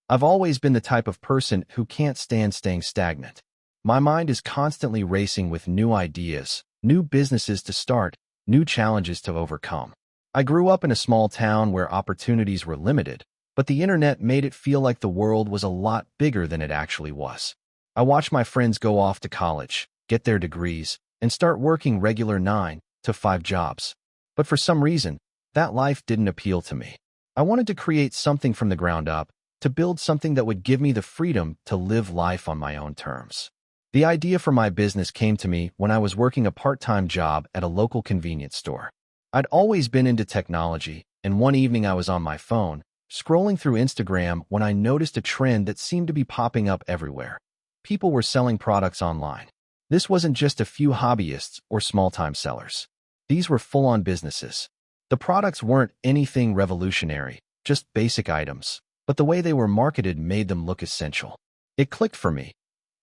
I've always been the type of person who can't stand staying stagnant. My mind is constantly racing with new ideas, new businesses to start, new challenges to overcome. I grew up in a small town where opportunities were limited, but the internet made it feel like the world was a lot bigger than it actually was. I watched my friends go off to college, get their degrees, and start working regular 9 to 5 jobs. But for some reason, that life didn't appeal to me. I wanted to create something from the ground up, to build something that would give me the freedom to live life on my own terms. The idea for my business came to me when I was working a part-time job at a local convenience store. I'd always been into technology, and one evening I was on my phone, scrolling through Instagram when I noticed a trend that seemed to be popping up everywhere. People were selling products online. This wasn't just a few hobbyists or small-time sellers. These were full-on businesses. The products weren't anything revolutionary, just basic items, but the way they were marketed made them look essential. It clicked for me.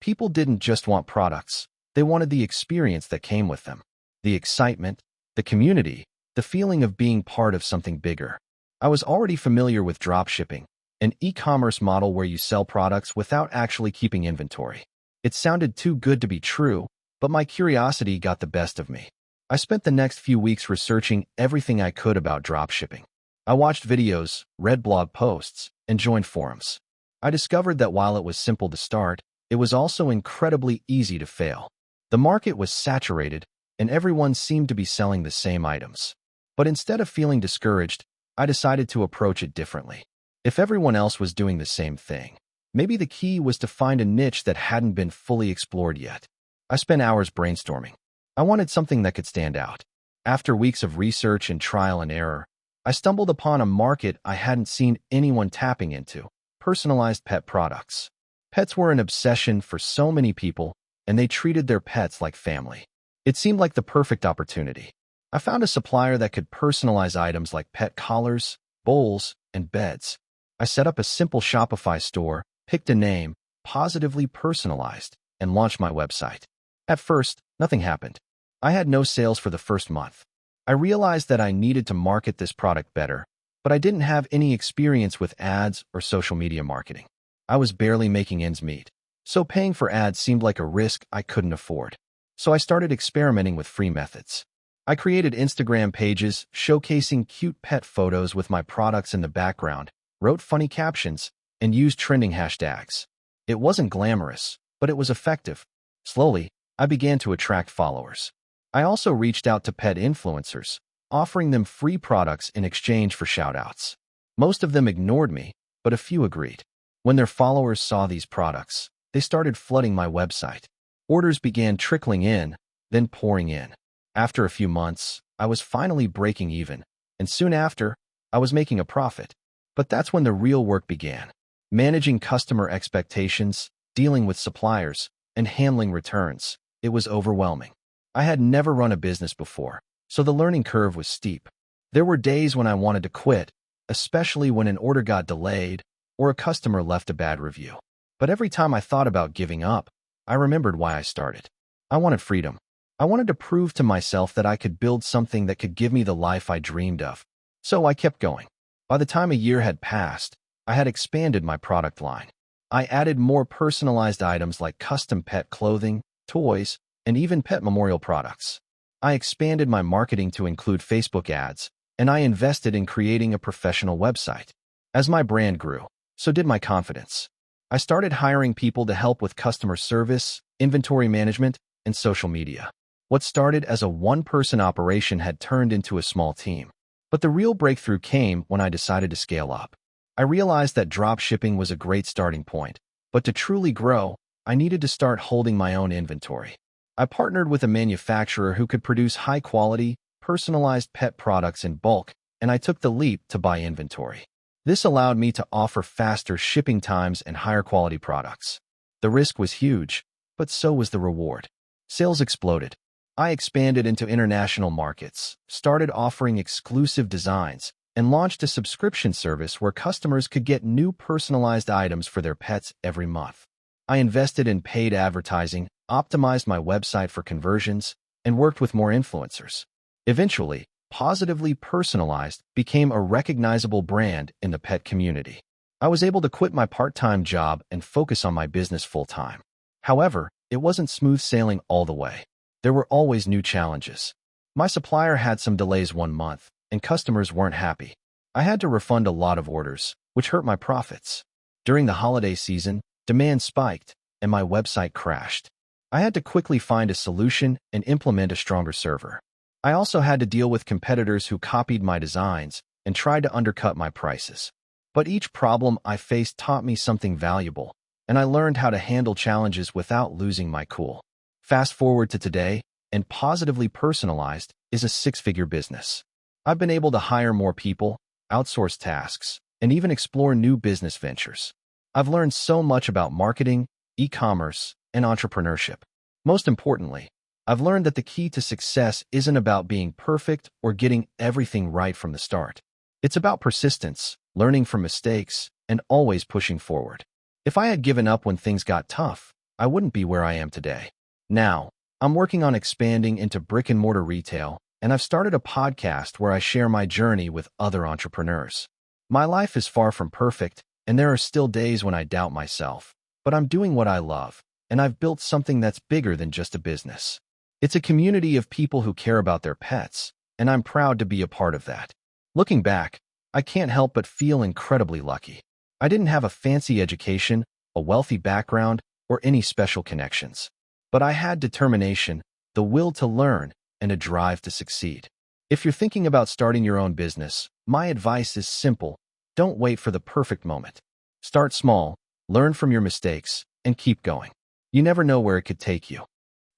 People didn't just want products. They wanted the experience that came with them. The excitement, the community, the feeling of being part of something bigger. I was already familiar with dropshipping, an e-commerce model where you sell products without actually keeping inventory. It sounded too good to be true, but my curiosity got the best of me. I spent the next few weeks researching everything I could about dropshipping. I watched videos, read blog posts, and joined forums. I discovered that while it was simple to start, it was also incredibly easy to fail. The market was saturated, and everyone seemed to be selling the same items. But instead of feeling discouraged, I decided to approach it differently. If everyone else was doing the same thing, maybe the key was to find a niche that hadn't been fully explored yet. I spent hours brainstorming. I wanted something that could stand out. After weeks of research and trial and error, I stumbled upon a market I hadn't seen anyone tapping into: personalized pet products. Pets were an obsession for so many people, and they treated their pets like family. It seemed like the perfect opportunity. I found a supplier that could personalize items like pet collars, bowls, and beds. I set up a simple Shopify store, picked a name, positively personalized, and launched my website. At first, nothing happened. I had no sales for the first month. I realized that I needed to market this product better, but I didn't have any experience with ads or social media marketing. I was barely making ends meet, so paying for ads seemed like a risk I couldn't afford. So I started experimenting with free methods. I created Instagram pages showcasing cute pet photos with my products in the background, wrote funny captions, and used trending hashtags. It wasn't glamorous, but it was effective. Slowly, I began to attract followers. I also reached out to pet influencers, offering them free products in exchange for shoutouts. Most of them ignored me, but a few agreed. When their followers saw these products, they started flooding my website. Orders began trickling in, then pouring in. After a few months, I was finally breaking even, and soon after, I was making a profit. But that's when the real work began. Managing customer expectations, dealing with suppliers, and handling returns. It was overwhelming. I had never run a business before, so the learning curve was steep. There were days when I wanted to quit, especially when an order got delayed or a customer left a bad review. But every time I thought about giving up, I remembered why I started. I wanted freedom. I wanted to prove to myself that I could build something that could give me the life I dreamed of. So I kept going. By the time a year had passed, I had expanded my product line. I added more personalized items like custom pet clothing, toys, and even pet memorial products. I expanded my marketing to include Facebook ads, and I invested in creating a professional website. As my brand grew, so did my confidence. I started hiring people to help with customer service, inventory management, and social media. What started as a one-person operation had turned into a small team. But the real breakthrough came when I decided to scale up. I realized that dropshipping was a great starting point, but to truly grow, I needed to start holding my own inventory. I partnered with a manufacturer who could produce high-quality, personalized pet products in bulk, and I took the leap to buy inventory. This allowed me to offer faster shipping times and higher-quality products. The risk was huge, but so was the reward. Sales exploded. I expanded into international markets, started offering exclusive designs, and launched a subscription service where customers could get new personalized items for their pets every month. I invested in paid advertising, optimized my website for conversions, and worked with more influencers. Eventually, Positively Personalized became a recognizable brand in the pet community. I was able to quit my part-time job and focus on my business full-time. However, it wasn't smooth sailing all the way. There were always new challenges. My supplier had some delays one month, and customers weren't happy. I had to refund a lot of orders, which hurt my profits. During the holiday season, demand spiked, and my website crashed. I had to quickly find a solution and implement a stronger server. I also had to deal with competitors who copied my designs and tried to undercut my prices. But each problem I faced taught me something valuable, and I learned how to handle challenges without losing my cool. Fast forward to today, and Positively Personalized is a six-figure business. I've been able to hire more people, outsource tasks, and even explore new business ventures. I've learned so much about marketing, e-commerce, and entrepreneurship. Most importantly, I've learned that the key to success isn't about being perfect or getting everything right from the start. It's about persistence, learning from mistakes, and always pushing forward. If I had given up when things got tough, I wouldn't be where I am today. Now, I'm working on expanding into brick-and-mortar retail, and I've started a podcast where I share my journey with other entrepreneurs. My life is far from perfect, and there are still days when I doubt myself, but I'm doing what I love, and I've built something that's bigger than just a business. It's a community of people who care about their pets, and I'm proud to be a part of that. Looking back, I can't help but feel incredibly lucky. I didn't have a fancy education, a wealthy background, or any special connections. But I had determination, the will to learn, and a drive to succeed. If you're thinking about starting your own business, my advice is simple. Don't wait for the perfect moment. Start small, learn from your mistakes, and keep going. You never know where it could take you.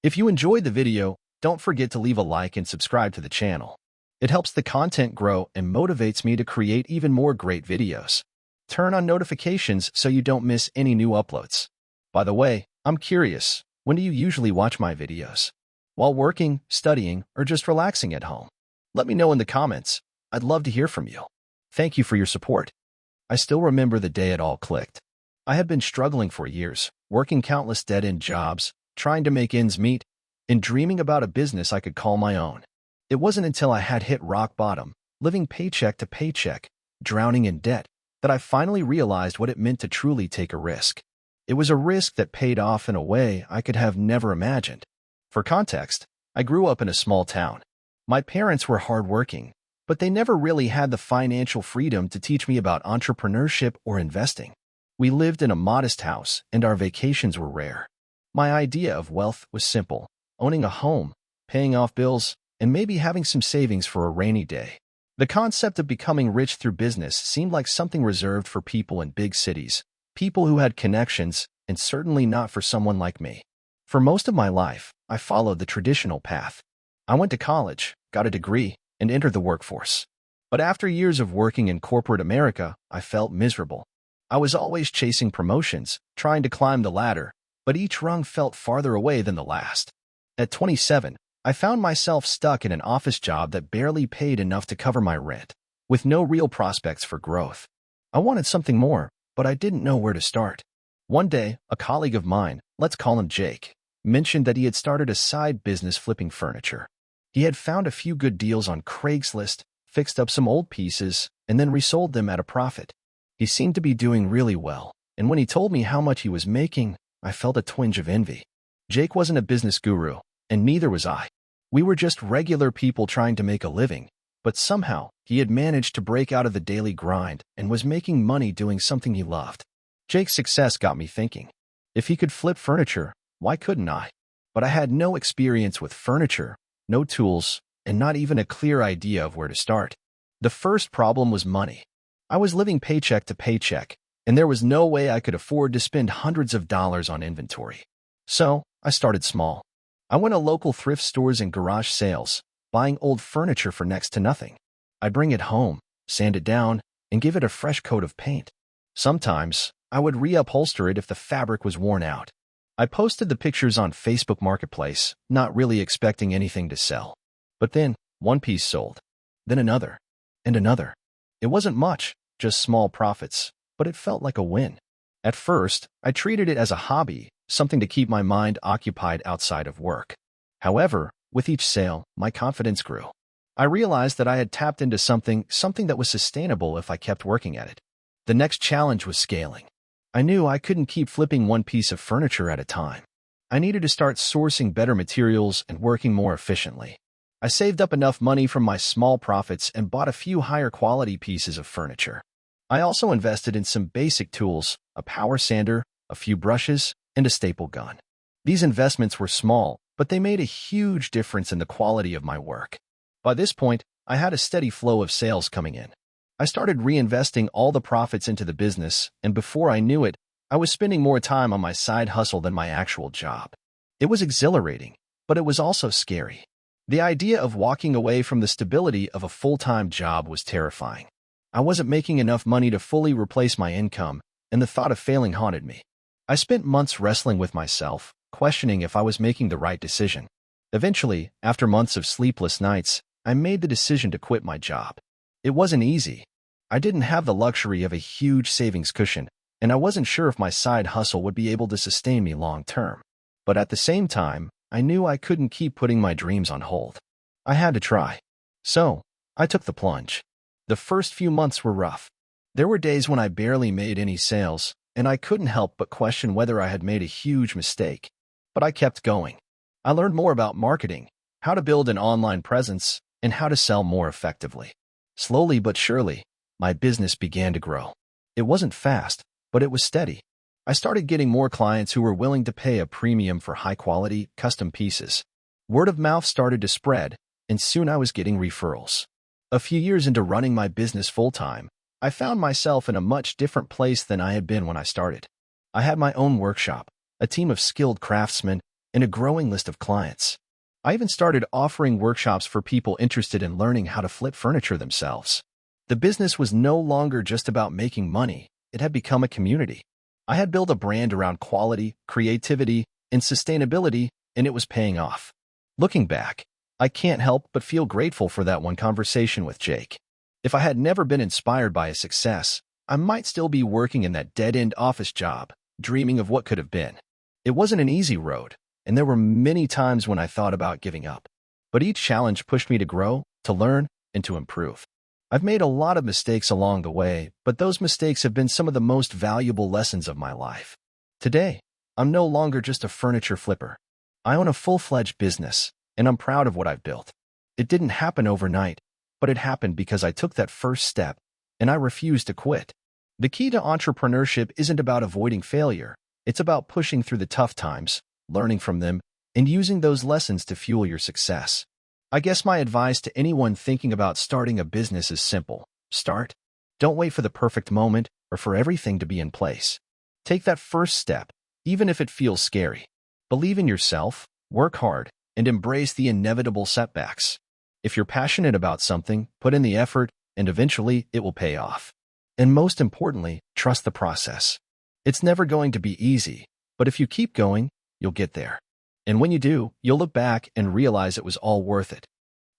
If you enjoyed the video, don't forget to leave a like and subscribe to the channel. It helps the content grow and motivates me to create even more great videos. Turn on notifications so you don't miss any new uploads. By the way, I'm curious, when do you usually watch my videos? While working, studying, or just relaxing at home? Let me know in the comments. I'd love to hear from you. Thank you for your support. I still remember the day it all clicked. I had been struggling for years, working countless dead-end jobs, trying to make ends meet, and dreaming about a business I could call my own. It wasn't until I had hit rock bottom, living paycheck to paycheck, drowning in debt, that I finally realized what it meant to truly take a risk. It was a risk that paid off in a way I could have never imagined. For context, I grew up in a small town. My parents were hardworking, but they never really had the financial freedom to teach me about entrepreneurship or investing. We lived in a modest house, and our vacations were rare. My idea of wealth was simple: owning a home, paying off bills, and maybe having some savings for a rainy day. The concept of becoming rich through business seemed like something reserved for people in big cities, people who had connections, and certainly not for someone like me. For most of my life, I followed the traditional path. I went to college, got a degree, and entered the workforce. But after years of working in corporate America, I felt miserable. I was always chasing promotions, trying to climb the ladder, but each rung felt farther away than the last. At 27, I found myself stuck in an office job that barely paid enough to cover my rent, with no real prospects for growth. I wanted something more, but I didn't know where to start. One day, a colleague of mine, let's call him Jake, mentioned that he had started a side business flipping furniture. He had found a few good deals on Craigslist, fixed up some old pieces, and then resold them at a profit. He seemed to be doing really well, and when he told me how much he was making, I felt a twinge of envy. Jake wasn't a business guru, and neither was I. We were just regular people trying to make a living, but somehow he had managed to break out of the daily grind and was making money doing something he loved. Jake's success got me thinking, if he could flip furniture, why couldn't I? But I had no experience with furniture, no tools, and not even a clear idea of where to start. The first problem was money. I was living paycheck to paycheck, and there was no way I could afford to spend hundreds of dollars on inventory. So I started small. I went to local thrift stores and garage sales, buying old furniture for next to nothing. I'd bring it home, sand it down, and give it a fresh coat of paint. Sometimes, I would reupholster it if the fabric was worn out. I posted the pictures on Facebook Marketplace, not really expecting anything to sell. But then, one piece sold. Then another. And another. It wasn't much, just small profits, but it felt like a win. At first, I treated it as a hobby, something to keep my mind occupied outside of work. However, with each sale, my confidence grew. I realized that I had tapped into something that was sustainable if I kept working at it. The next challenge was scaling. I knew I couldn't keep flipping one piece of furniture at a time. I needed to start sourcing better materials and working more efficiently. I saved up enough money from my small profits and bought a few higher quality pieces of furniture. I also invested in some basic tools, a power sander, a few brushes, and a staple gun. These investments were small, but they made a huge difference in the quality of my work. By this point, I had a steady flow of sales coming in. I started reinvesting all the profits into the business, and before I knew it, I was spending more time on my side hustle than my actual job. It was exhilarating, but it was also scary. The idea of walking away from the stability of a full-time job was terrifying. I wasn't making enough money to fully replace my income, and the thought of failing haunted me. I spent months wrestling with myself, questioning if I was making the right decision. Eventually, after months of sleepless nights, I made the decision to quit my job. It wasn't easy. I didn't have the luxury of a huge savings cushion, and I wasn't sure if my side hustle would be able to sustain me long term. But at the same time, I knew I couldn't keep putting my dreams on hold. I had to try. So, I took the plunge. The first few months were rough. There were days when I barely made any sales, and I couldn't help but question whether I had made a huge mistake. But I kept going. I learned more about marketing, how to build an online presence, and how to sell more effectively. Slowly but surely, my business began to grow. It wasn't fast, but it was steady. I started getting more clients who were willing to pay a premium for high-quality, custom pieces. Word of mouth started to spread, and soon I was getting referrals. A few years into running my business full-time, I found myself in a much different place than I had been when I started. I had my own workshop, a team of skilled craftsmen, and a growing list of clients. I even started offering workshops for people interested in learning how to flip furniture themselves. The business was no longer just about making money. It had become a community. I had built a brand around quality, creativity, and sustainability, and it was paying off. Looking back, I can't help but feel grateful for that one conversation with Jake. If I had never been inspired by his success, I might still be working in that dead-end office job, dreaming of what could have been. It wasn't an easy road, and there were many times when I thought about giving up. But each challenge pushed me to grow, to learn, and to improve. I've made a lot of mistakes along the way, but those mistakes have been some of the most valuable lessons of my life. Today, I'm no longer just a furniture flipper. I own a full-fledged business, and I'm proud of what I've built. It didn't happen overnight, but it happened because I took that first step, and I refused to quit. The key to entrepreneurship isn't about avoiding failure. It's about pushing through the tough times, learning from them, and using those lessons to fuel your success. I guess my advice to anyone thinking about starting a business is simple. Start. Don't wait for the perfect moment or for everything to be in place. Take that first step, even if it feels scary. Believe in yourself, work hard, and embrace the inevitable setbacks. If you're passionate about something, put in the effort, and eventually it will pay off. And most importantly, trust the process. It's never going to be easy, but if you keep going, you'll get there. And when you do, you'll look back and realize it was all worth it.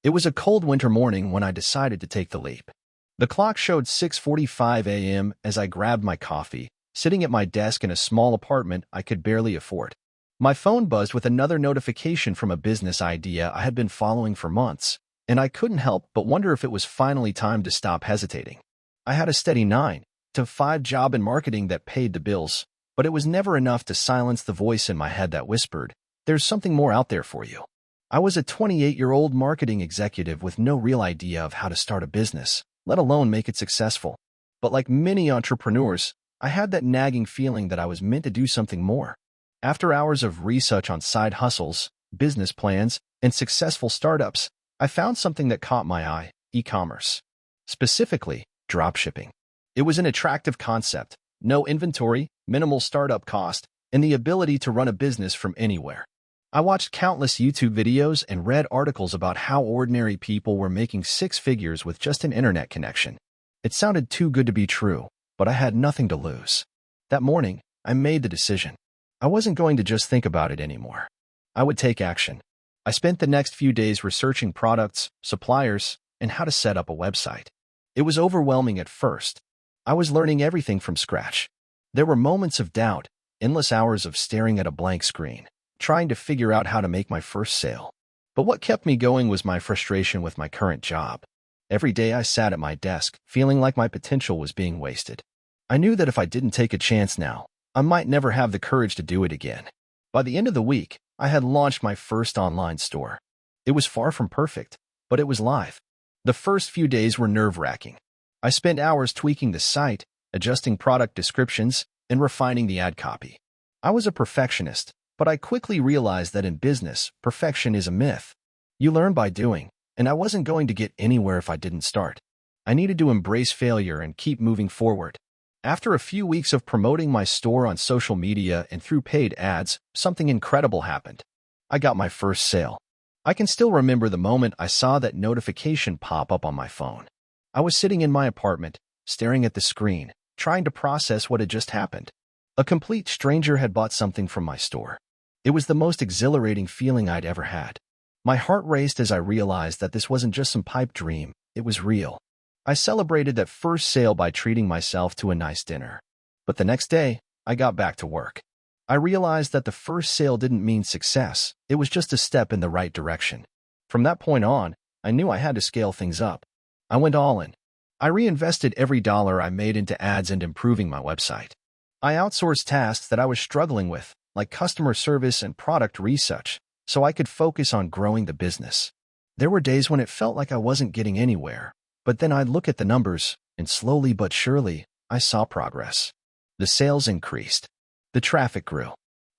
It was a cold winter morning when I decided to take the leap. The clock showed 6:45 a.m. as I grabbed my coffee, sitting at my desk in a small apartment I could barely afford. My phone buzzed with another notification from a business idea I had been following for months, and I couldn't help but wonder if it was finally time to stop hesitating. I had a steady 9-to-5 job in marketing that paid the bills, but it was never enough to silence the voice in my head that whispered, "There's something more out there for you." I was a 28-year-old marketing executive with no real idea of how to start a business, let alone make it successful. But like many entrepreneurs, I had that nagging feeling that I was meant to do something more. After hours of research on side hustles, business plans, and successful startups, I found something that caught my eye: e-commerce. Specifically, dropshipping. It was an attractive concept: no inventory, minimal startup cost, and the ability to run a business from anywhere. I watched countless YouTube videos and read articles about how ordinary people were making six figures with just an internet connection. It sounded too good to be true, but I had nothing to lose. That morning, I made the decision. I wasn't going to just think about it anymore. I would take action. I spent the next few days researching products, suppliers, and how to set up a website. It was overwhelming at first. I was learning everything from scratch. There were moments of doubt, endless hours of staring at a blank screen, trying to figure out how to make my first sale. But what kept me going was my frustration with my current job. Every day I sat at my desk, feeling like my potential was being wasted. I knew that if I didn't take a chance now, I might never have the courage to do it again. By the end of the week, I had launched my first online store. It was far from perfect, but it was live. The first few days were nerve-wracking. I spent hours tweaking the site, adjusting product descriptions, and refining the ad copy. I was a perfectionist, but I quickly realized that in business, perfection is a myth. You learn by doing, and I wasn't going to get anywhere if I didn't start. I needed to embrace failure and keep moving forward. After a few weeks of promoting my store on social media and through paid ads, something incredible happened. I got my first sale. I can still remember the moment I saw that notification pop up on my phone. I was sitting in my apartment, staring at the screen, trying to process what had just happened. A complete stranger had bought something from my store. It was the most exhilarating feeling I'd ever had. My heart raced as I realized that this wasn't just some pipe dream, it was real. I celebrated that first sale by treating myself to a nice dinner. But the next day, I got back to work. I realized that the first sale didn't mean success, it was just a step in the right direction. From that point on, I knew I had to scale things up. I went all in. I reinvested every dollar I made into ads and improving my website. I outsourced tasks that I was struggling with, like customer service and product research, so I could focus on growing the business. There were days when it felt like I wasn't getting anywhere, but then I'd look at the numbers, and slowly but surely, I saw progress. The sales increased. The traffic grew.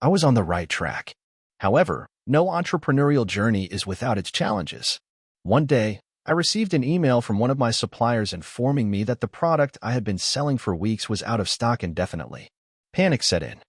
I was on the right track. However, no entrepreneurial journey is without its challenges. One day, I received an email from one of my suppliers informing me that the product I had been selling for weeks was out of stock indefinitely. Panic set in.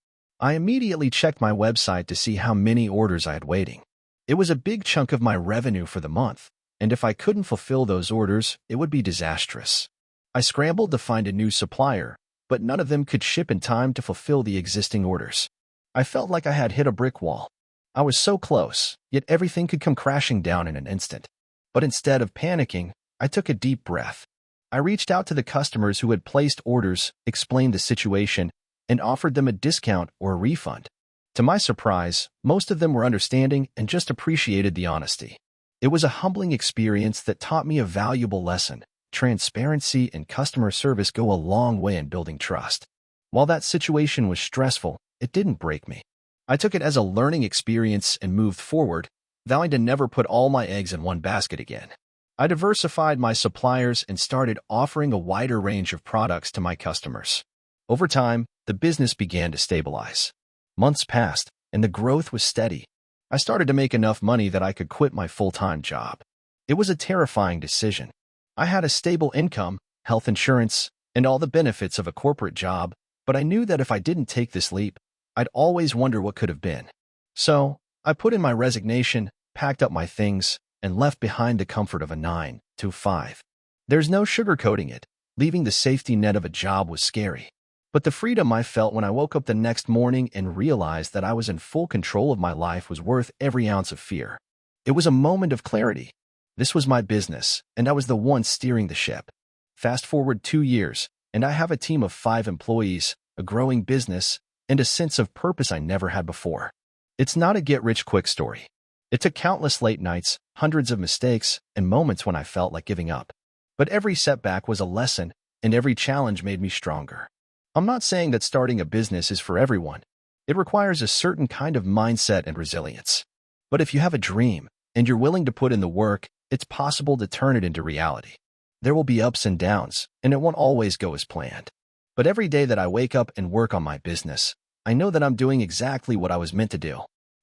I immediately checked my website to see how many orders I had waiting. It was a big chunk of my revenue for the month, and if I couldn't fulfill those orders, it would be disastrous. I scrambled to find a new supplier, but none of them could ship in time to fulfill the existing orders. I felt like I had hit a brick wall. I was so close, yet everything could come crashing down in an instant. But instead of panicking, I took a deep breath. I reached out to the customers who had placed orders, explained the situation, and offered them a discount or a refund. To my surprise, most of them were understanding and just appreciated the honesty. It was a humbling experience that taught me a valuable lesson. Transparency and customer service go a long way in building trust. While that situation was stressful, it didn't break me. I took it as a learning experience and moved forward, vowing to never put all my eggs in one basket again. I diversified my suppliers and started offering a wider range of products to my customers. Over time, the business began to stabilize. Months passed, and the growth was steady. I started to make enough money that I could quit my full-time job. It was a terrifying decision. I had a stable income, health insurance, and all the benefits of a corporate job, but I knew that if I didn't take this leap, I'd always wonder what could have been. So, I put in my resignation, packed up my things, and left behind the comfort of a 9-to-5. There's no sugarcoating it. Leaving the safety net of a job was scary. But the freedom I felt when I woke up the next morning and realized that I was in full control of my life was worth every ounce of fear. It was a moment of clarity. This was my business, and I was the one steering the ship. Fast forward 2 years, and I have a team of 5 employees, a growing business, and a sense of purpose I never had before. It's not a get-rich-quick story. It took countless late nights, hundreds of mistakes, and moments when I felt like giving up. But every setback was a lesson, and every challenge made me stronger. I'm not saying that starting a business is for everyone. It requires a certain kind of mindset and resilience. But if you have a dream, and you're willing to put in the work, it's possible to turn it into reality. There will be ups and downs, and it won't always go as planned. But every day that I wake up and work on my business, I know that I'm doing exactly what I was meant to do.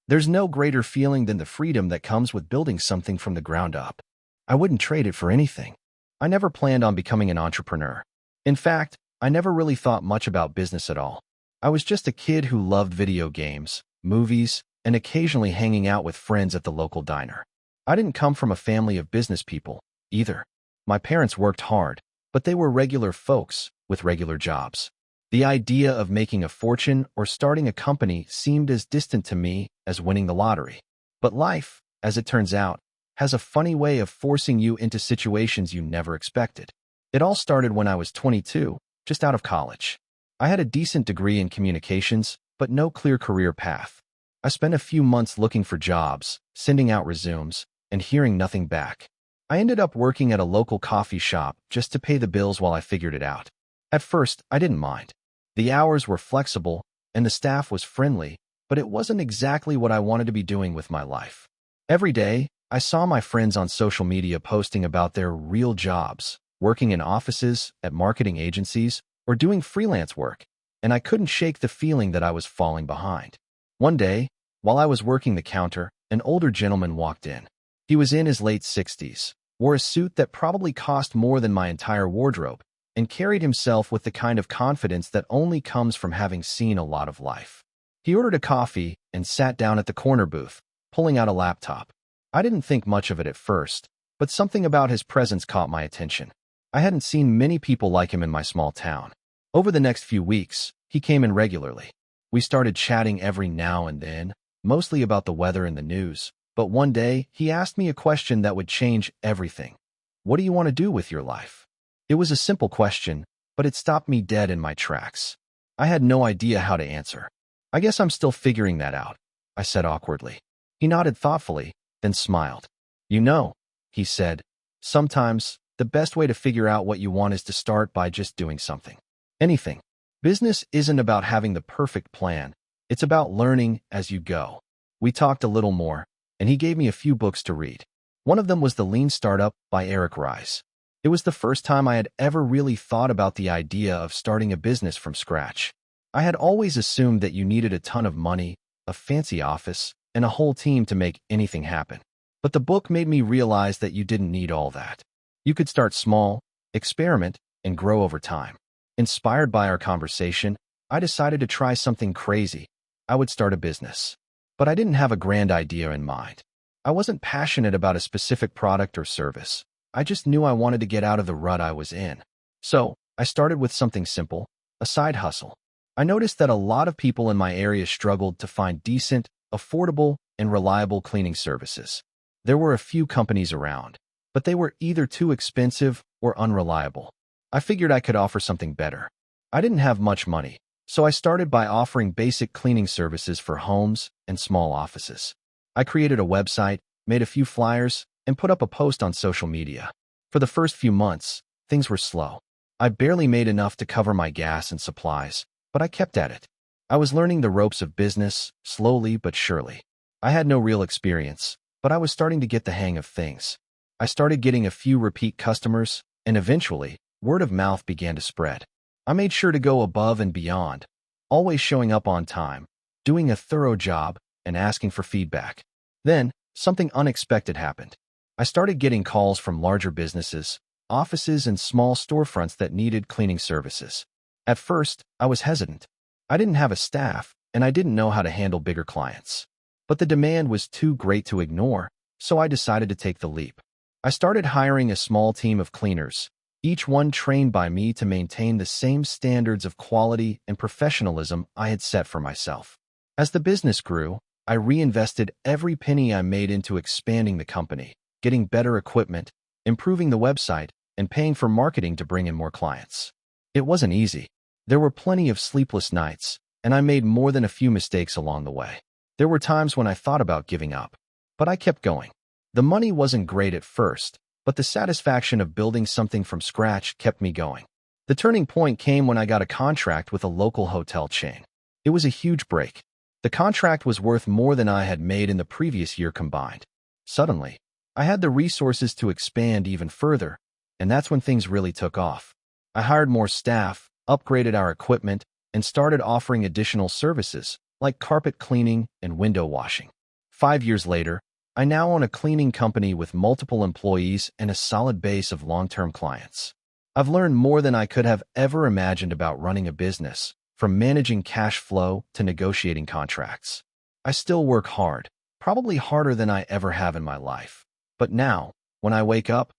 There's no greater feeling than the freedom that comes with building something from the ground up. I wouldn't trade it for anything. I never planned on becoming an entrepreneur. In fact, I never really thought much about business at all. I was just a kid who loved video games, movies, and occasionally hanging out with friends at the local diner. I didn't come from a family of business people, either. My parents worked hard, but they were regular folks with regular jobs. The idea of making a fortune or starting a company seemed as distant to me as winning the lottery. But life, as it turns out, has a funny way of forcing you into situations you never expected. It all started when I was 22, just out of college. I had a decent degree in communications, but no clear career path. I spent a few months looking for jobs, sending out resumes, and hearing nothing back. I ended up working at a local coffee shop just to pay the bills while I figured it out. At first, I didn't mind. The hours were flexible, and the staff was friendly, but it wasn't exactly what I wanted to be doing with my life. Every day, I saw my friends on social media posting about their real jobs, working in offices, at marketing agencies, or doing freelance work, and I couldn't shake the feeling that I was falling behind. One day, while I was working the counter, an older gentleman walked in. He was in his late 60s, wore a suit that probably cost more than my entire wardrobe, and carried himself with the kind of confidence that only comes from having seen a lot of life. He ordered a coffee and sat down at the corner booth, pulling out a laptop. I didn't think much of it at first, but something about his presence caught my attention. I hadn't seen many people like him in my small town. Over the next few weeks, he came in regularly. We started chatting every now and then, mostly about the weather and the news, but one day he asked me a question that would change everything. What do you want to do with your life? It was a simple question, but it stopped me dead in my tracks. I had no idea how to answer. I guess I'm still figuring that out, I said awkwardly. He nodded thoughtfully, then smiled. You know, he said, sometimes the best way to figure out what you want is to start by just doing something. Anything. Business isn't about having the perfect plan. It's about learning as you go. We talked a little more, and he gave me a few books to read. One of them was The Lean Startup by Eric Ries. It was the first time I had ever really thought about the idea of starting a business from scratch. I had always assumed that you needed a ton of money, a fancy office, and a whole team to make anything happen. But the book made me realize that you didn't need all that. You could start small, experiment, and grow over time. Inspired by our conversation, I decided to try something crazy. I would start a business. But I didn't have a grand idea in mind. I wasn't passionate about a specific product or service. I just knew I wanted to get out of the rut I was in. So, I started with something simple, a side hustle. I noticed that a lot of people in my area struggled to find decent, affordable, and reliable cleaning services. There were a few companies around, but they were either too expensive or unreliable. I figured I could offer something better. I didn't have much money, so I started by offering basic cleaning services for homes and small offices. I created a website, made a few flyers, and put up a post on social media. For the first few months, things were slow. I barely made enough to cover my gas and supplies, but I kept at it. I was learning the ropes of business, slowly but surely. I had no real experience, but I was starting to get the hang of things. I started getting a few repeat customers, and eventually, word of mouth began to spread. I made sure to go above and beyond, always showing up on time, doing a thorough job, and asking for feedback. Then, something unexpected happened. I started getting calls from larger businesses, offices, and small storefronts that needed cleaning services. At first, I was hesitant. I didn't have a staff, and I didn't know how to handle bigger clients. But the demand was too great to ignore, so I decided to take the leap. I started hiring a small team of cleaners, each one trained by me to maintain the same standards of quality and professionalism I had set for myself. As the business grew, I reinvested every penny I made into expanding the company, getting better equipment, improving the website, and paying for marketing to bring in more clients. It wasn't easy. There were plenty of sleepless nights, and I made more than a few mistakes along the way. There were times when I thought about giving up, but I kept going. The money wasn't great at first, but the satisfaction of building something from scratch kept me going. The turning point came when I got a contract with a local hotel chain. It was a huge break. The contract was worth more than I had made in the previous year combined. Suddenly, I had the resources to expand even further, and that's when things really took off. I hired more staff, upgraded our equipment, and started offering additional services like carpet cleaning and window washing. 5 years later, I now own a cleaning company with multiple employees and a solid base of long-term clients. I've learned more than I could have ever imagined about running a business, from managing cash flow to negotiating contracts. I still work hard, probably harder than I ever have in my life. But now, when I wake up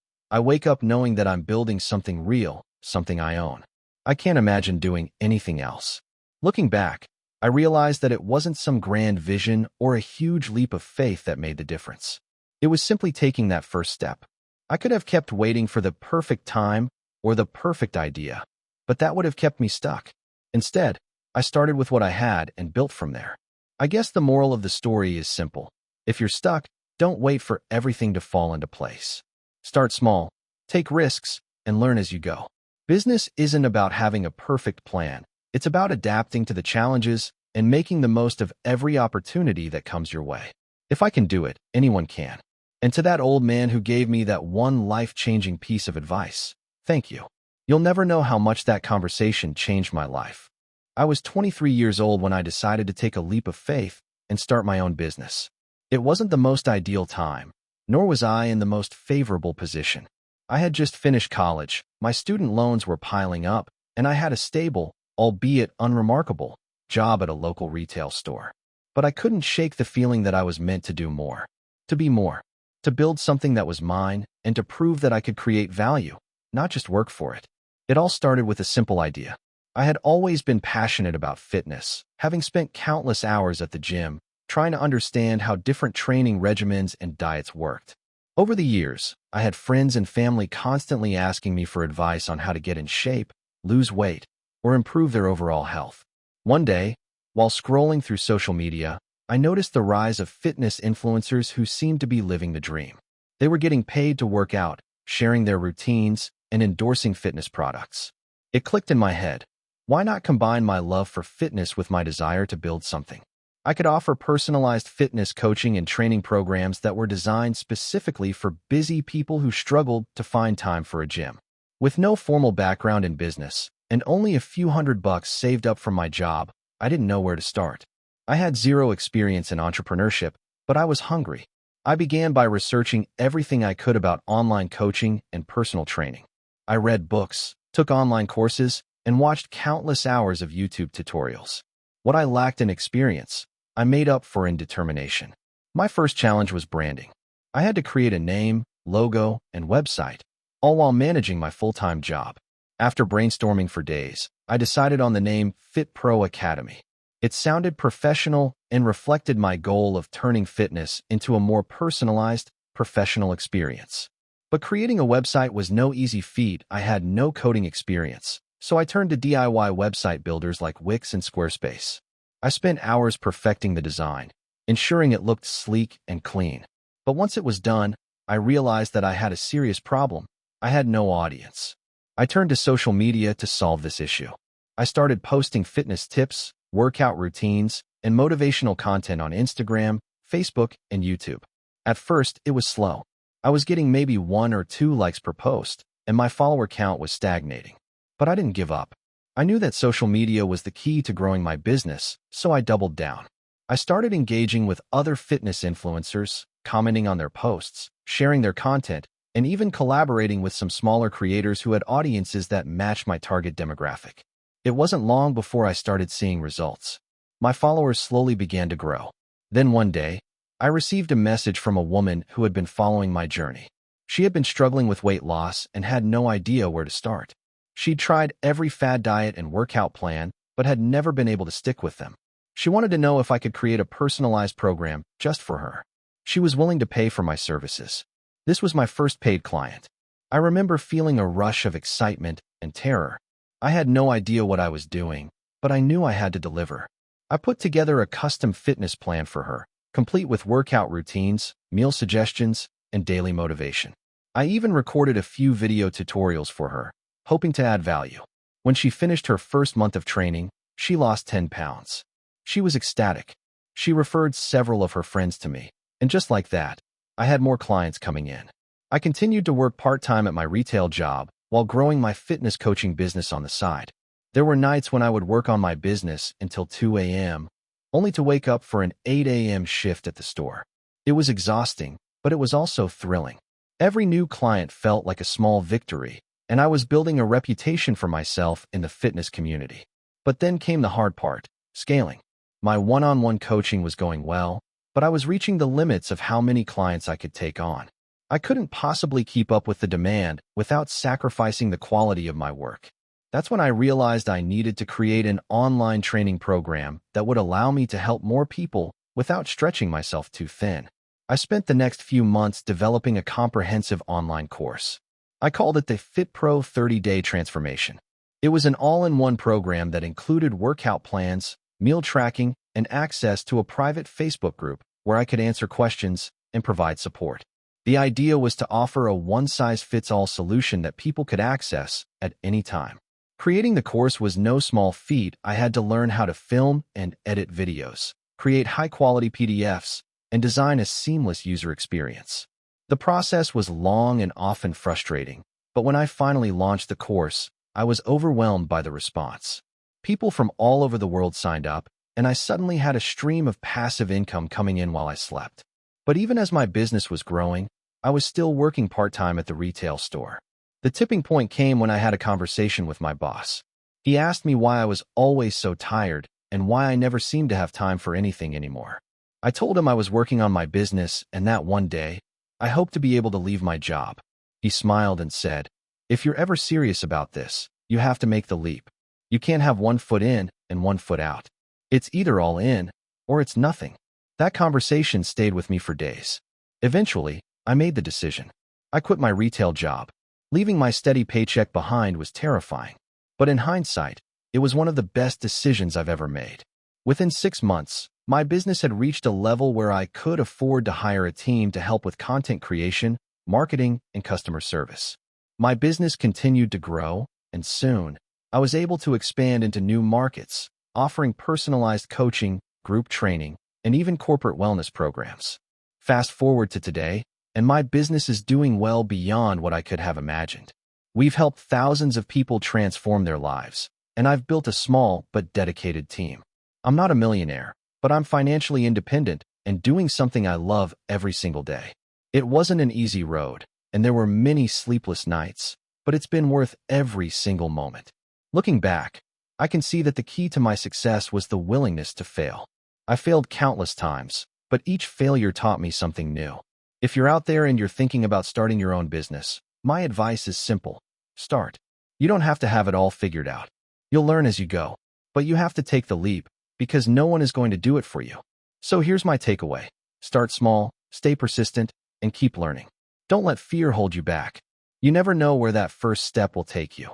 knowing that I'm building something real, something I own. I can't imagine doing anything else. Looking back, I realized that it wasn't some grand vision or a huge leap of faith that made the difference. It was simply taking that first step. I could have kept waiting for the perfect time or the perfect idea, but that would have kept me stuck. Instead, I started with what I had and built from there. I guess the moral of the story is simple. If you're stuck, don't wait for everything to fall into place. Start small, take risks, and learn as you go. Business isn't about having a perfect plan. It's about adapting to the challenges and making the most of every opportunity that comes your way. If I can do it, anyone can. And to that old man who gave me that one life-changing piece of advice, thank you. You'll never know how much that conversation changed my life. I was 23 years old when I decided to take a leap of faith and start my own business. It wasn't the most ideal time, nor was I in the most favorable position. I had just finished college, my student loans were piling up, and I had a stable, albeit unremarkable, job at a local retail store. But I couldn't shake the feeling that I was meant to do more, to be more, to build something that was mine, and to prove that I could create value, not just work for it. It all started with a simple idea. I had always been passionate about fitness, having spent countless hours at the gym, trying to understand how different training regimens and diets worked. Over the years, I had friends and family constantly asking me for advice on how to get in shape, lose weight, or improve their overall health. One day, while scrolling through social media, I noticed the rise of fitness influencers who seemed to be living the dream. They were getting paid to work out, sharing their routines, and endorsing fitness products. It clicked in my head. Why not combine my love for fitness with my desire to build something? I could offer personalized fitness coaching and training programs that were designed specifically for busy people who struggled to find time for a gym. With no formal background in business and only a few $100 saved up from my job, I didn't know where to start. I had zero experience in entrepreneurship, but I was hungry. I began by researching everything I could about online coaching and personal training. I read books, took online courses, and watched countless hours of YouTube tutorials. What I lacked in experience, I made up for in determination. My first challenge was branding. I had to create a name, logo, and website, all while managing my full-time job. After brainstorming for days, I decided on the name Fit Pro Academy. It sounded professional and reflected my goal of turning fitness into a more personalized, professional experience. But creating a website was no easy feat. I had no coding experience, so I turned to DIY website builders like Wix and Squarespace. I spent hours perfecting the design, ensuring it looked sleek and clean. But once it was done, I realized that I had a serious problem. I had no audience. I turned to social media to solve this issue. I started posting fitness tips, workout routines, and motivational content on Instagram, Facebook, and YouTube. At first, it was slow. I was getting maybe 1 or 2 likes per post, and my follower count was stagnating. But I didn't give up. I knew that social media was the key to growing my business, so I doubled down. I started engaging with other fitness influencers, commenting on their posts, sharing their content, and even collaborating with some smaller creators who had audiences that matched my target demographic. It wasn't long before I started seeing results. My followers slowly began to grow. Then one day, I received a message from a woman who had been following my journey. She had been struggling with weight loss and had no idea where to start. She'd tried every fad diet and workout plan, but had never been able to stick with them. She wanted to know if I could create a personalized program just for her. She was willing to pay for my services. This was my first paid client. I remember feeling a rush of excitement and terror. I had no idea what I was doing, but I knew I had to deliver. I put together a custom fitness plan for her, complete with workout routines, meal suggestions, and daily motivation. I even recorded a few video tutorials for her, hoping to add value. When she finished her first month of training, she lost 10 pounds. She was ecstatic. She referred several of her friends to me, and just like that, I had more clients coming in. I continued to work part-time at my retail job while growing my fitness coaching business on the side. There were nights when I would work on my business until 2 a.m., only to wake up for an 8 a.m. shift at the store. It was exhausting, but it was also thrilling. Every new client felt like a small victory, and I was building a reputation for myself in the fitness community. But then came the hard part, scaling. My one-on-one coaching was going well, but I was reaching the limits of how many clients I could take on. I couldn't possibly keep up with the demand without sacrificing the quality of my work. That's when I realized I needed to create an online training program that would allow me to help more people without stretching myself too thin. I spent the next few months developing a comprehensive online course. I called it the Fit Pro 30-Day Transformation. It was an all-in-one program that included workout plans, meal tracking, and access to a private Facebook group where I could answer questions and provide support. The idea was to offer a one-size-fits-all solution that people could access at any time. Creating the course was no small feat. I had to learn how to film and edit videos, create high-quality PDFs, and design a seamless user experience. The process was long and often frustrating, but when I finally launched the course, I was overwhelmed by the response. People from all over the world signed up, and I suddenly had a stream of passive income coming in while I slept. But even as my business was growing, I was still working part-time at the retail store. The tipping point came when I had a conversation with my boss. He asked me why I was always so tired and why I never seemed to have time for anything anymore. I told him I was working on my business and that one day, I hoped to be able to leave my job. He smiled and said, "If you're ever serious about this, you have to make the leap. You can't have one foot in and one foot out. It's either all in or it's nothing." That conversation stayed with me for days. Eventually, I made the decision. I quit my retail job. Leaving my steady paycheck behind was terrifying. But in hindsight, it was one of the best decisions I've ever made. Within 6 months, my business had reached a level where I could afford to hire a team to help with content creation, marketing, and customer service. My business continued to grow, and soon, I was able to expand into new markets, offering personalized coaching, group training, and even corporate wellness programs. Fast forward to today, and my business is doing well beyond what I could have imagined. We've helped thousands of people transform their lives, and I've built a small but dedicated team. I'm not a millionaire, but I'm financially independent and doing something I love every single day. It wasn't an easy road, and there were many sleepless nights, but it's been worth every single moment. Looking back, I can see that the key to my success was the willingness to fail. I failed countless times, but each failure taught me something new. If you're out there and you're thinking about starting your own business, my advice is simple. Start. You don't have to have it all figured out. You'll learn as you go, but you have to take the leap because no one is going to do it for you. So here's my takeaway. Start small, stay persistent, and keep learning. Don't let fear hold you back. You never know where that first step will take you.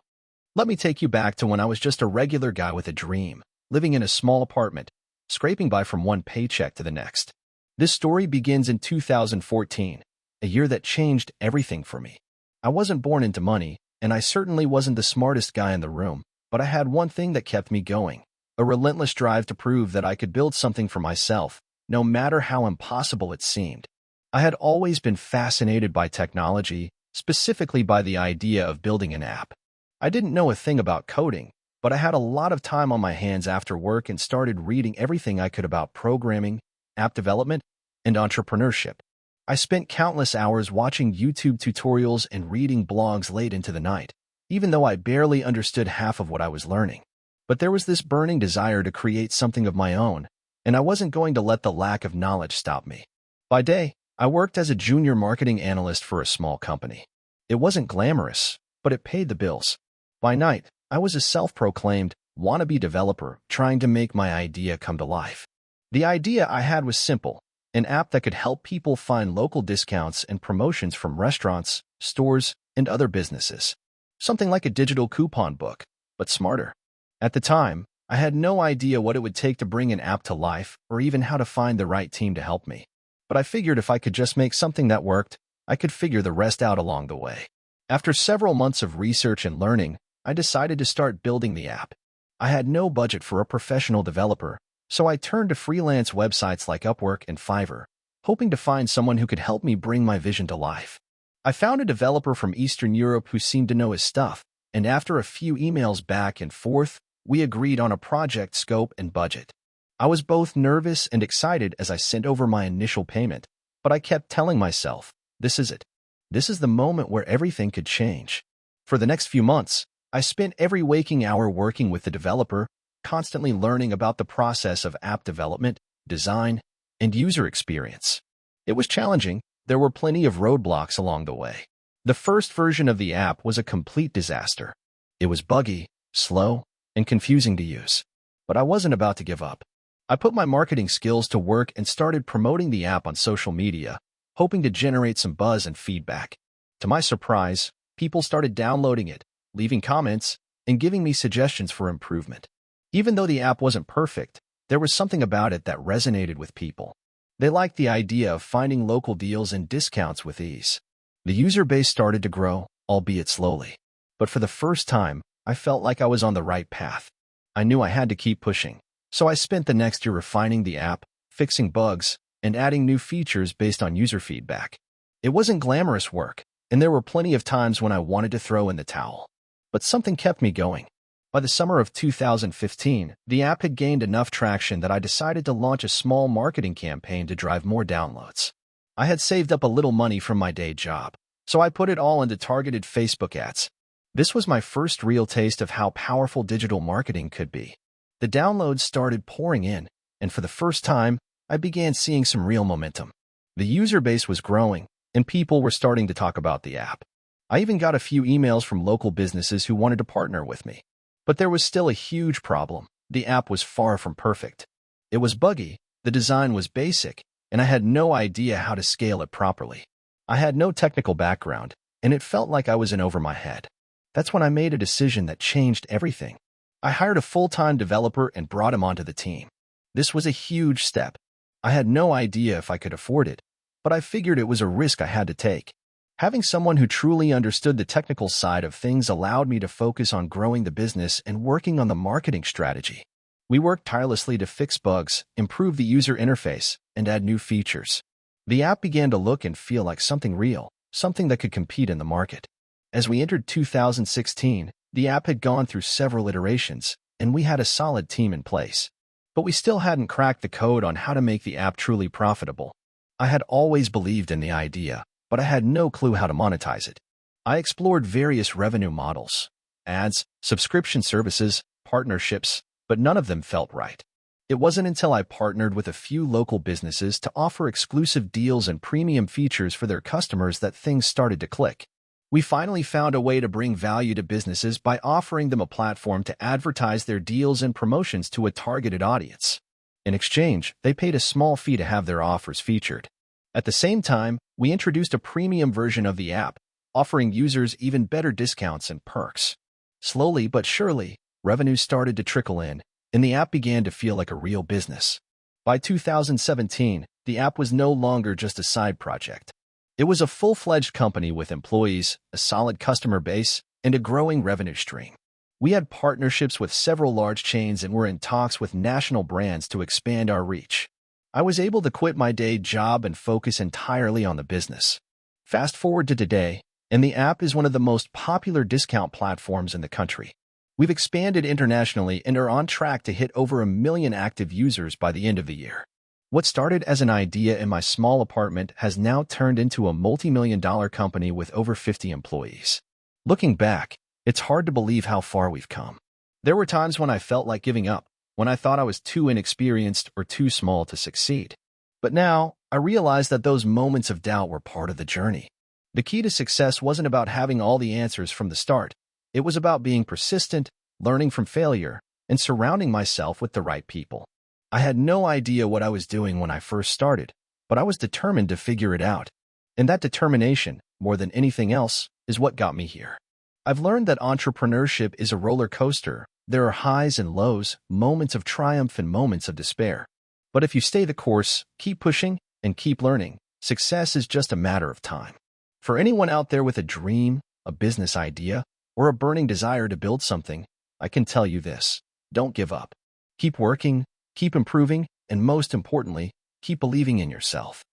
Let me take you back to when I was just a regular guy with a dream, living in a small apartment, scraping by from one paycheck to the next. This story begins in 2014, a year that changed everything for me. I wasn't born into money, and I certainly wasn't the smartest guy in the room, but I had one thing that kept me going, a relentless drive to prove that I could build something for myself, no matter how impossible it seemed. I had always been fascinated by technology, specifically by the idea of building an app. I didn't know a thing about coding, but I had a lot of time on my hands after work and started reading everything I could about programming, app development, and entrepreneurship. I spent countless hours watching YouTube tutorials and reading blogs late into the night, even though I barely understood half of what I was learning. But there was this burning desire to create something of my own, and I wasn't going to let the lack of knowledge stop me. By day, I worked as a junior marketing analyst for a small company. It wasn't glamorous, but it paid the bills. By night, I was a self-proclaimed wannabe developer trying to make my idea come to life. The idea I had was simple, an app that could help people find local discounts and promotions from restaurants, stores, and other businesses. Something like a digital coupon book, but smarter. At the time, I had no idea what it would take to bring an app to life or even how to find the right team to help me. But I figured if I could just make something that worked, I could figure the rest out along the way. After several months of research and learning, I decided to start building the app. I had no budget for a professional developer, so I turned to freelance websites like Upwork and Fiverr, hoping to find someone who could help me bring my vision to life. I found a developer from Eastern Europe who seemed to know his stuff, and after a few emails back and forth, we agreed on a project scope and budget. I was both nervous and excited as I sent over my initial payment, but I kept telling myself, this is it. This is the moment where everything could change. For the next few months, I spent every waking hour working with the developer, constantly learning about the process of app development, design, and user experience. It was challenging. There were plenty of roadblocks along the way. The first version of the app was a complete disaster. It was buggy, slow, and confusing to use. But I wasn't about to give up. I put my marketing skills to work and started promoting the app on social media, hoping to generate some buzz and feedback. To my surprise, people started downloading it, leaving comments, and giving me suggestions for improvement. Even though the app wasn't perfect, there was something about it that resonated with people. They liked the idea of finding local deals and discounts with ease. The user base started to grow, albeit slowly. But for the first time, I felt like I was on the right path. I knew I had to keep pushing. So I spent the next year refining the app, fixing bugs, and adding new features based on user feedback. It wasn't glamorous work, and there were plenty of times when I wanted to throw in the towel. But something kept me going. By the summer of 2015, the app had gained enough traction that I decided to launch a small marketing campaign to drive more downloads. I had saved up a little money from my day job, so I put it all into targeted Facebook ads. This was my first real taste of how powerful digital marketing could be. The downloads started pouring in, and for the first time, I began seeing some real momentum. The user base was growing, and people were starting to talk about the app. I even got a few emails from local businesses who wanted to partner with me. But there was still a huge problem. The app was far from perfect. It was buggy, the design was basic, and I had no idea how to scale it properly. I had no technical background, and it felt like I was in over my head. That's when I made a decision that changed everything. I hired a full-time developer and brought him onto the team. This was a huge step. I had no idea if I could afford it, but I figured it was a risk I had to take. Having someone who truly understood the technical side of things allowed me to focus on growing the business and working on the marketing strategy. We worked tirelessly to fix bugs, improve the user interface, and add new features. The app began to look and feel like something real, something that could compete in the market. As we entered 2016, the app had gone through several iterations, and we had a solid team in place. But we still hadn't cracked the code on how to make the app truly profitable. I had always believed in the idea, but I had no clue how to monetize it. I explored various revenue models, ads, subscription services, partnerships, but none of them felt right. It wasn't until I partnered with a few local businesses to offer exclusive deals and premium features for their customers that things started to click. We finally found a way to bring value to businesses by offering them a platform to advertise their deals and promotions to a targeted audience. In exchange, they paid a small fee to have their offers featured. At the same time, we introduced a premium version of the app, offering users even better discounts and perks. Slowly but surely, revenue started to trickle in, and the app began to feel like a real business. By 2017, the app was no longer just a side project. It was a full-fledged company with employees, a solid customer base, and a growing revenue stream. We had partnerships with several large chains and were in talks with national brands to expand our reach. I was able to quit my day job and focus entirely on the business. Fast forward to today, and the app is one of the most popular discount platforms in the country. We've expanded internationally and are on track to hit over 1 million active users by the end of the year. What started as an idea in my small apartment has now turned into a multi-million-dollar company with over 50 employees. Looking back, it's hard to believe how far we've come. There were times when I felt like giving up, when I thought I was too inexperienced or too small to succeed. But now, I realize that those moments of doubt were part of the journey. The key to success wasn't about having all the answers from the start. It was about being persistent, learning from failure, and surrounding myself with the right people. I had no idea what I was doing when I first started, but I was determined to figure it out. And that determination, more than anything else, is what got me here. I've learned that entrepreneurship is a roller coaster. There are highs and lows, moments of triumph and moments of despair. But if you stay the course, keep pushing, and keep learning, success is just a matter of time. For anyone out there with a dream, a business idea, or a burning desire to build something, I can tell you this: don't give up. Keep working, keep improving, and most importantly, keep believing in yourself.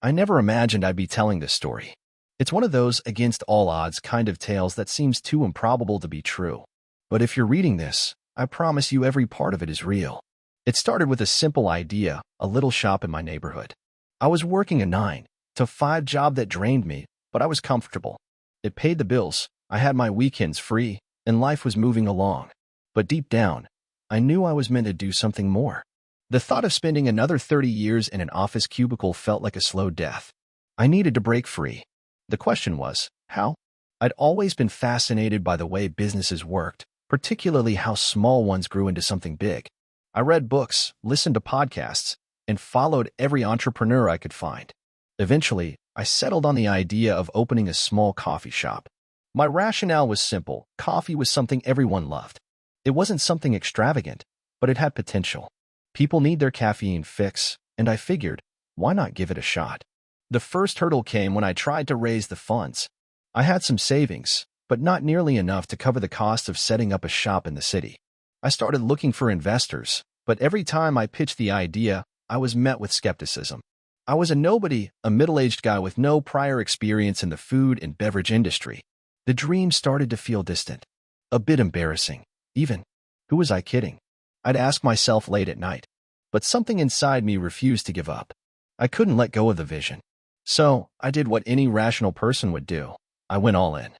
I never imagined I'd be telling this story. It's one of those against all odds kind of tales that seems too improbable to be true. But if you're reading this, I promise you every part of it is real. It started with a simple idea, a little shop in my neighborhood. I was working a 9-to-5 job that drained me, but I was comfortable. It paid the bills, I had my weekends free, and life was moving along. But deep down, I knew I was meant to do something more. The thought of spending another 30 years in an office cubicle felt like a slow death. I needed to break free. The question was, how? I'd always been fascinated by the way businesses worked, particularly how small ones grew into something big. I read books, listened to podcasts, and followed every entrepreneur I could find. Eventually, I settled on the idea of opening a small coffee shop. My rationale was simple: coffee was something everyone loved. It wasn't something extravagant, but it had potential. People need their caffeine fix, and I figured, Why not give it a shot? The first hurdle came when I tried to raise the funds. I had some savings, but not nearly enough to cover the cost of setting up a shop in the city. I started looking for investors, but every time I pitched the idea, I was met with skepticism. I was a nobody, a middle-aged guy with no prior experience in the food and beverage industry. The dream started to feel distant, a bit embarrassing, even. Who was I kidding? I'd ask myself late at night. But something inside me refused to give up. I couldn't let go of the vision. So, I did what any rational person would do. I went all in.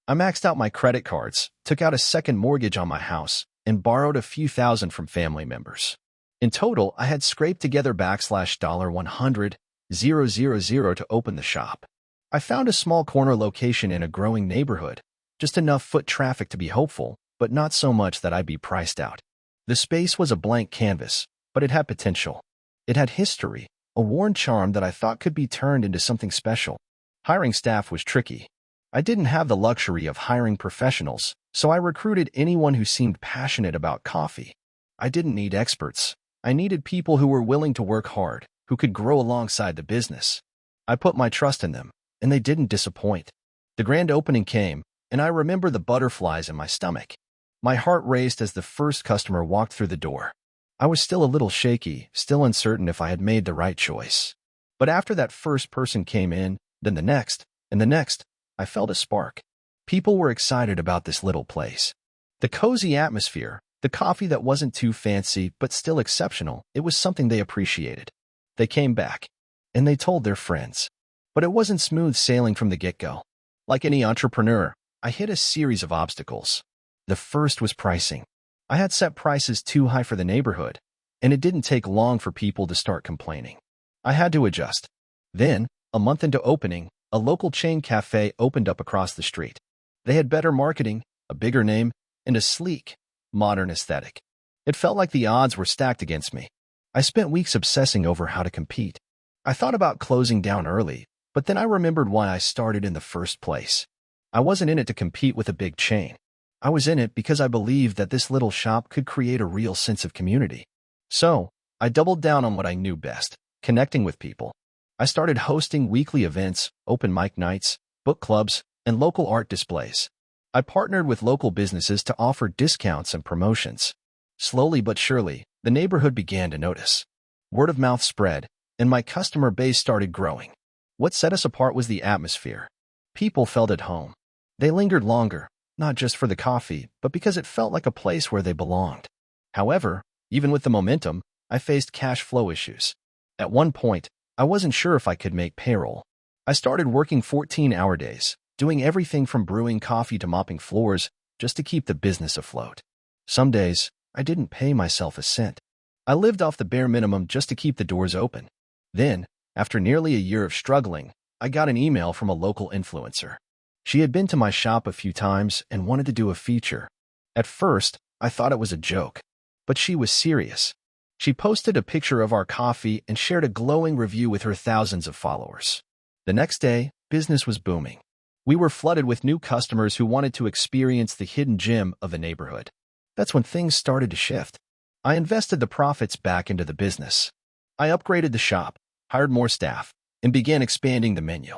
I maxed out my credit cards, took out a second mortgage on my house, and borrowed a few thousand from family members. In total, I had scraped together $100,000 to open the shop. I found a small corner location in a growing neighborhood, just enough foot traffic to be hopeful, but not so much that I'd be priced out. The space was a blank canvas, but it had potential. It had history, a worn charm that I thought could be turned into something special. Hiring staff was tricky. I didn't have the luxury of hiring professionals, so I recruited anyone who seemed passionate about coffee. I didn't need experts. I needed people who were willing to work hard, who could grow alongside the business. I put my trust in them, and they didn't disappoint. The grand opening came, and I remember the butterflies in my stomach. My heart raced as the first customer walked through the door. I was still a little shaky, still uncertain if I had made the right choice. But after that first person came in, then the next, and the next, I felt a spark. People were excited about this little place. The cozy atmosphere, the coffee that wasn't too fancy but still exceptional, it was something they appreciated. They came back, and they told their friends. But it wasn't smooth sailing from the get-go. Like any entrepreneur, I hit a series of obstacles. The first was pricing. I had set prices too high for the neighborhood, and it didn't take long for people to start complaining. I had to adjust. Then, a month into opening, a local chain cafe opened up across the street. They had better marketing, a bigger name, and a sleek, modern aesthetic. It felt like the odds were stacked against me. I spent weeks obsessing over how to compete. I thought about closing down early, but then I remembered why I started in the first place. I wasn't in it to compete with a big chain. I was in it because I believed that this little shop could create a real sense of community. So, I doubled down on what I knew best, connecting with people. I started hosting weekly events, open mic nights, book clubs, and local art displays. I partnered with local businesses to offer discounts and promotions. Slowly but surely, the neighborhood began to notice. Word of mouth spread, and my customer base started growing. What set us apart was the atmosphere. People felt at home. They lingered longer, not just for the coffee, but because it felt like a place where they belonged. However, even with the momentum, I faced cash flow issues. At one point, I wasn't sure if I could make payroll. I started working 14-hour days, doing everything from brewing coffee to mopping floors just to keep the business afloat. Some days, I didn't pay myself a cent. I lived off the bare minimum just to keep the doors open. Then, after nearly a year of struggling, I got an email from a local influencer. She had been to my shop a few times and wanted to do a feature. At first, I thought it was a joke, but she was serious. She posted a picture of our coffee and shared a glowing review with her thousands of followers. The next day, business was booming. We were flooded with new customers who wanted to experience the hidden gem of a neighborhood. That's when things started to shift. I invested the profits back into the business. I upgraded the shop, hired more staff, and began expanding the menu.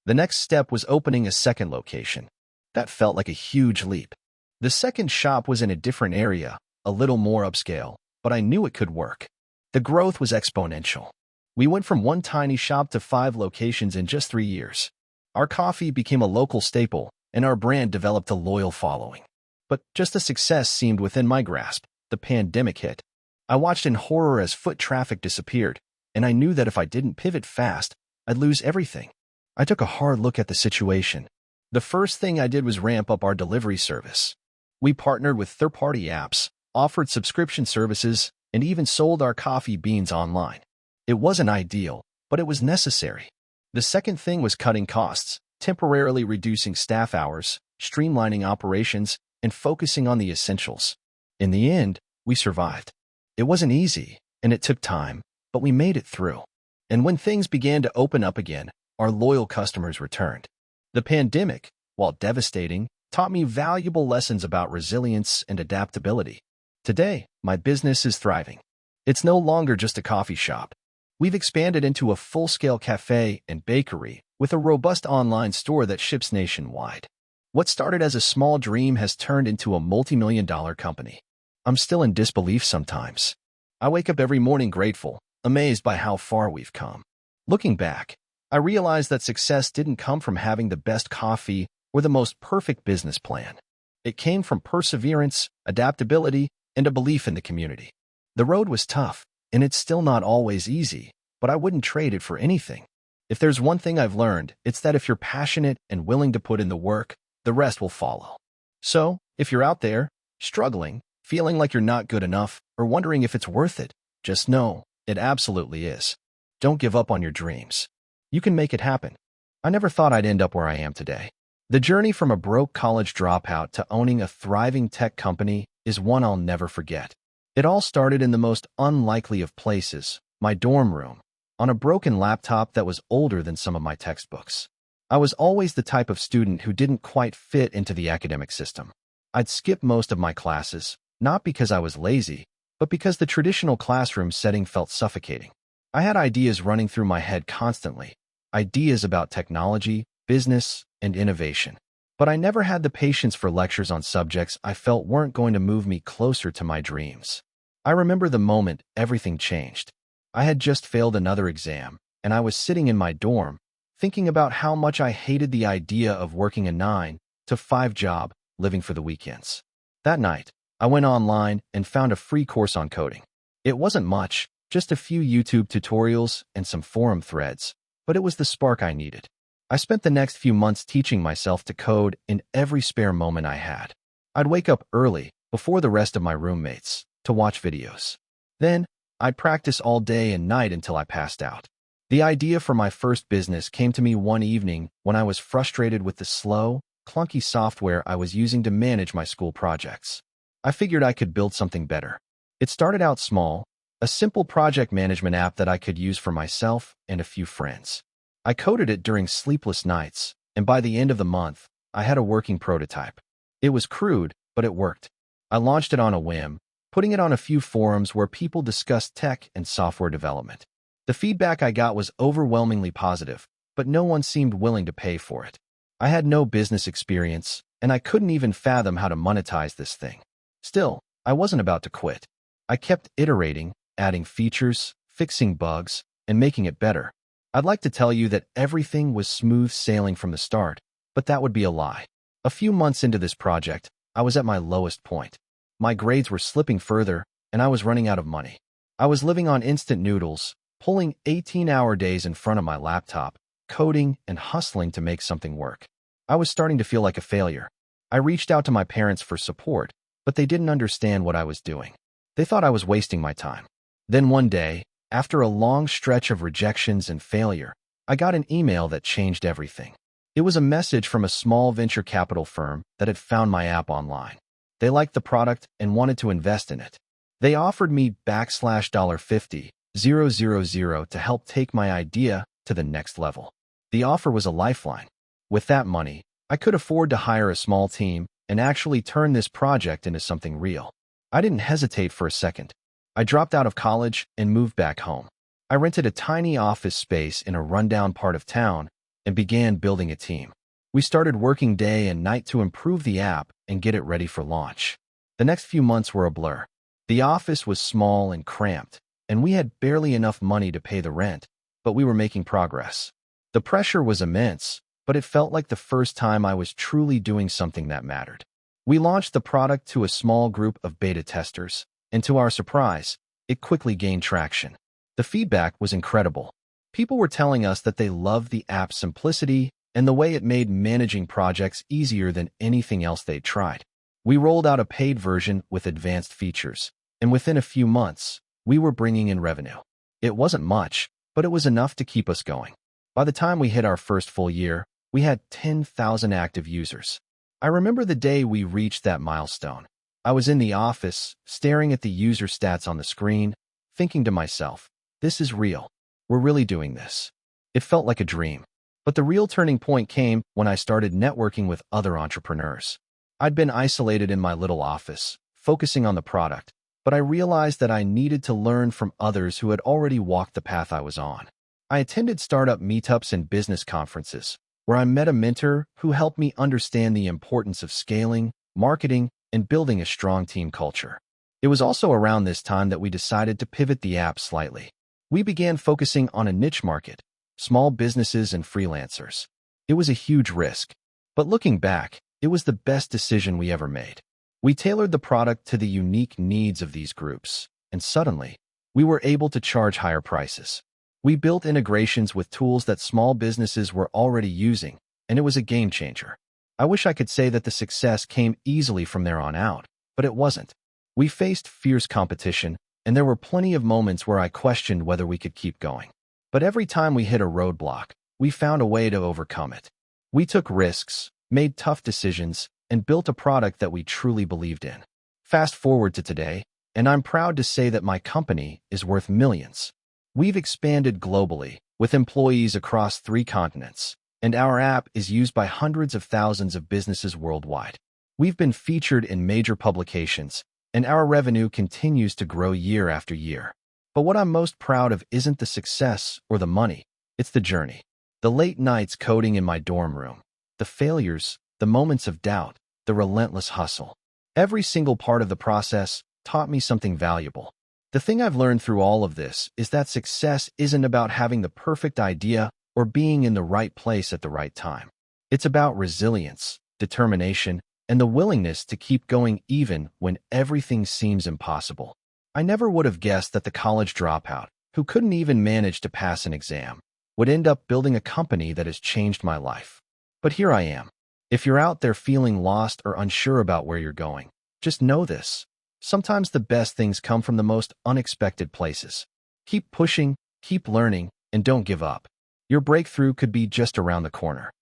The next step was opening a second location. That felt like a huge leap. The second shop was in a different area, a little more upscale, but I knew it could work. The growth was exponential. We went from one tiny shop to 5 locations in just 3 years. Our coffee became a local staple, and our brand developed a loyal following. But just as success seemed within my grasp, the pandemic hit. I watched in horror as foot traffic disappeared, and I knew that if I didn't pivot fast, I'd lose everything. I took a hard look at the situation. The first thing I did was ramp up our delivery service. We partnered with third-party apps, offered subscription services, and even sold our coffee beans online. It wasn't ideal, but it was necessary. The second thing was cutting costs, temporarily reducing staff hours, streamlining operations, and focusing on the essentials. In the end, we survived. It wasn't easy, and it took time, but we made it through. And when things began to open up again, our loyal customers returned. The pandemic, while devastating, taught me valuable lessons about resilience and adaptability. Today, my business is thriving. It's no longer just a coffee shop. We've expanded into a full-scale cafe and bakery with a robust online store that ships nationwide. What started as a small dream has turned into a multi-million-dollar company. I'm still in disbelief sometimes. I wake up every morning grateful, amazed by how far we've come. Looking back, I realized that success didn't come from having the best coffee or the most perfect business plan. It came from perseverance, adaptability, and a belief in the community. The road was tough, and it's still not always easy, but I wouldn't trade it for anything. If there's one thing I've learned, it's that if you're passionate and willing to put in the work, the rest will follow. So, if you're out there, struggling, feeling like you're not good enough, or wondering if it's worth it, just know, it absolutely is. Don't give up on your dreams. You can make it happen. I never thought I'd end up where I am today. The journey from a broke college dropout to owning a thriving tech company is one I'll never forget. It all started in the most unlikely of places, my dorm room, on a broken laptop that was older than some of my textbooks. I was always the type of student who didn't quite fit into the academic system. I'd skip most of my classes, not because I was lazy, but because the traditional classroom setting felt suffocating. I had ideas running through my head constantly, ideas about technology, business, and innovation. But I never had the patience for lectures on subjects I felt weren't going to move me closer to my dreams. I remember the moment everything changed. I had just failed another exam, and I was sitting in my dorm, thinking about how much I hated the idea of working a 9-to-5 job, living for the weekends. That night, I went online and found a free course on coding. It wasn't much, just a few YouTube tutorials and some forum threads, but it was the spark I needed. I spent the next few months teaching myself to code in every spare moment I had. I'd wake up early, before the rest of my roommates, to watch videos. Then, I'd practice all day and night until I passed out. The idea for my first business came to me one evening when I was frustrated with the slow, clunky software I was using to manage my school projects. I figured I could build something better. It started out small, a simple project management app that I could use for myself and a few friends. I coded it during sleepless nights, and by the end of the month, I had a working prototype. It was crude, but it worked. I launched it on a whim, putting it on a few forums where people discussed tech and software development. The feedback I got was overwhelmingly positive, but no one seemed willing to pay for it. I had no business experience, and I couldn't even fathom how to monetize this thing. Still, I wasn't about to quit. I kept iterating, adding features, fixing bugs, and making it better. I'd like to tell you that everything was smooth sailing from the start, but that would be a lie. A few months into this project, I was at my lowest point. My grades were slipping further, and I was running out of money. I was living on instant noodles, pulling 18-hour days in front of my laptop, coding and hustling to make something work. I was starting to feel like a failure. I reached out to my parents for support, but they didn't understand what I was doing. They thought I was wasting my time. Then one day, after a long stretch of rejections and failure, I got an email that changed everything. It was a message from a small venture capital firm that had found my app online. They liked the product and wanted to invest in it. They offered me $50,000 to help take my idea to the next level. The offer was a lifeline. With that money, I could afford to hire a small team and actually turn this project into something real. I didn't hesitate for a second. I dropped out of college and moved back home. I rented a tiny office space in a rundown part of town and began building a team. We started working day and night to improve the app and get it ready for launch. The next few months were a blur. The office was small and cramped, and we had barely enough money to pay the rent, but we were making progress. The pressure was immense, but it felt like the first time I was truly doing something that mattered. We launched the product to a small group of beta testers, and to our surprise, it quickly gained traction. The feedback was incredible. People were telling us that they loved the app's simplicity and the way it made managing projects easier than anything else they'd tried. We rolled out a paid version with advanced features, and within a few months, we were bringing in revenue. It wasn't much, but it was enough to keep us going. By the time we hit our first full year, we had 10,000 active users. I remember the day we reached that milestone. I was in the office, staring at the user stats on the screen, thinking to myself, this is real. We're really doing this. It felt like a dream. But the real turning point came when I started networking with other entrepreneurs. I'd been isolated in my little office, focusing on the product, but I realized that I needed to learn from others who had already walked the path I was on. I attended startup meetups and business conferences, where I met a mentor who helped me understand the importance of scaling, marketing, and building a strong team culture. It was also around this time that we decided to pivot the app slightly. We began focusing on a niche market, small businesses and freelancers. It was a huge risk, but looking back, it was the best decision we ever made. We tailored the product to the unique needs of these groups, and suddenly, we were able to charge higher prices. We built integrations with tools that small businesses were already using, and it was a game changer. I wish I could say that the success came easily from there on out, but it wasn't. We faced fierce competition, and there were plenty of moments where I questioned whether we could keep going. But every time we hit a roadblock, we found a way to overcome it. We took risks, made tough decisions, and built a product that we truly believed in. Fast forward to today, and I'm proud to say that my company is worth millions. We've expanded globally, with employees across 3 continents, and our app is used by hundreds of thousands of businesses worldwide. We've been featured in major publications, and our revenue continues to grow year after year. But what I'm most proud of isn't the success or the money, it's the journey. The late nights coding in my dorm room, the failures, the moments of doubt, the relentless hustle. Every single part of the process taught me something valuable. The thing I've learned through all of this is that success isn't about having the perfect idea or being in the right place at the right time. It's about resilience, determination, and the willingness to keep going even when everything seems impossible. I never would have guessed that the college dropout, who couldn't even manage to pass an exam, would end up building a company that has changed my life. But here I am. If you're out there feeling lost or unsure about where you're going, just know this. Sometimes the best things come from the most unexpected places. Keep pushing, keep learning, and don't give up. Your breakthrough could be just around the corner.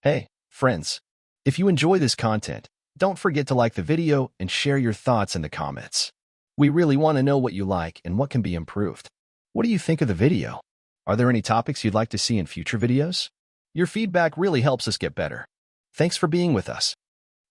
Hey, friends, if you enjoy this content, don't forget to like the video and share your thoughts in the comments. We really want to know what you like and what can be improved. What do you think of the video? Are there any topics you'd like to see in future videos? Your feedback really helps us get better. Thanks for being with us.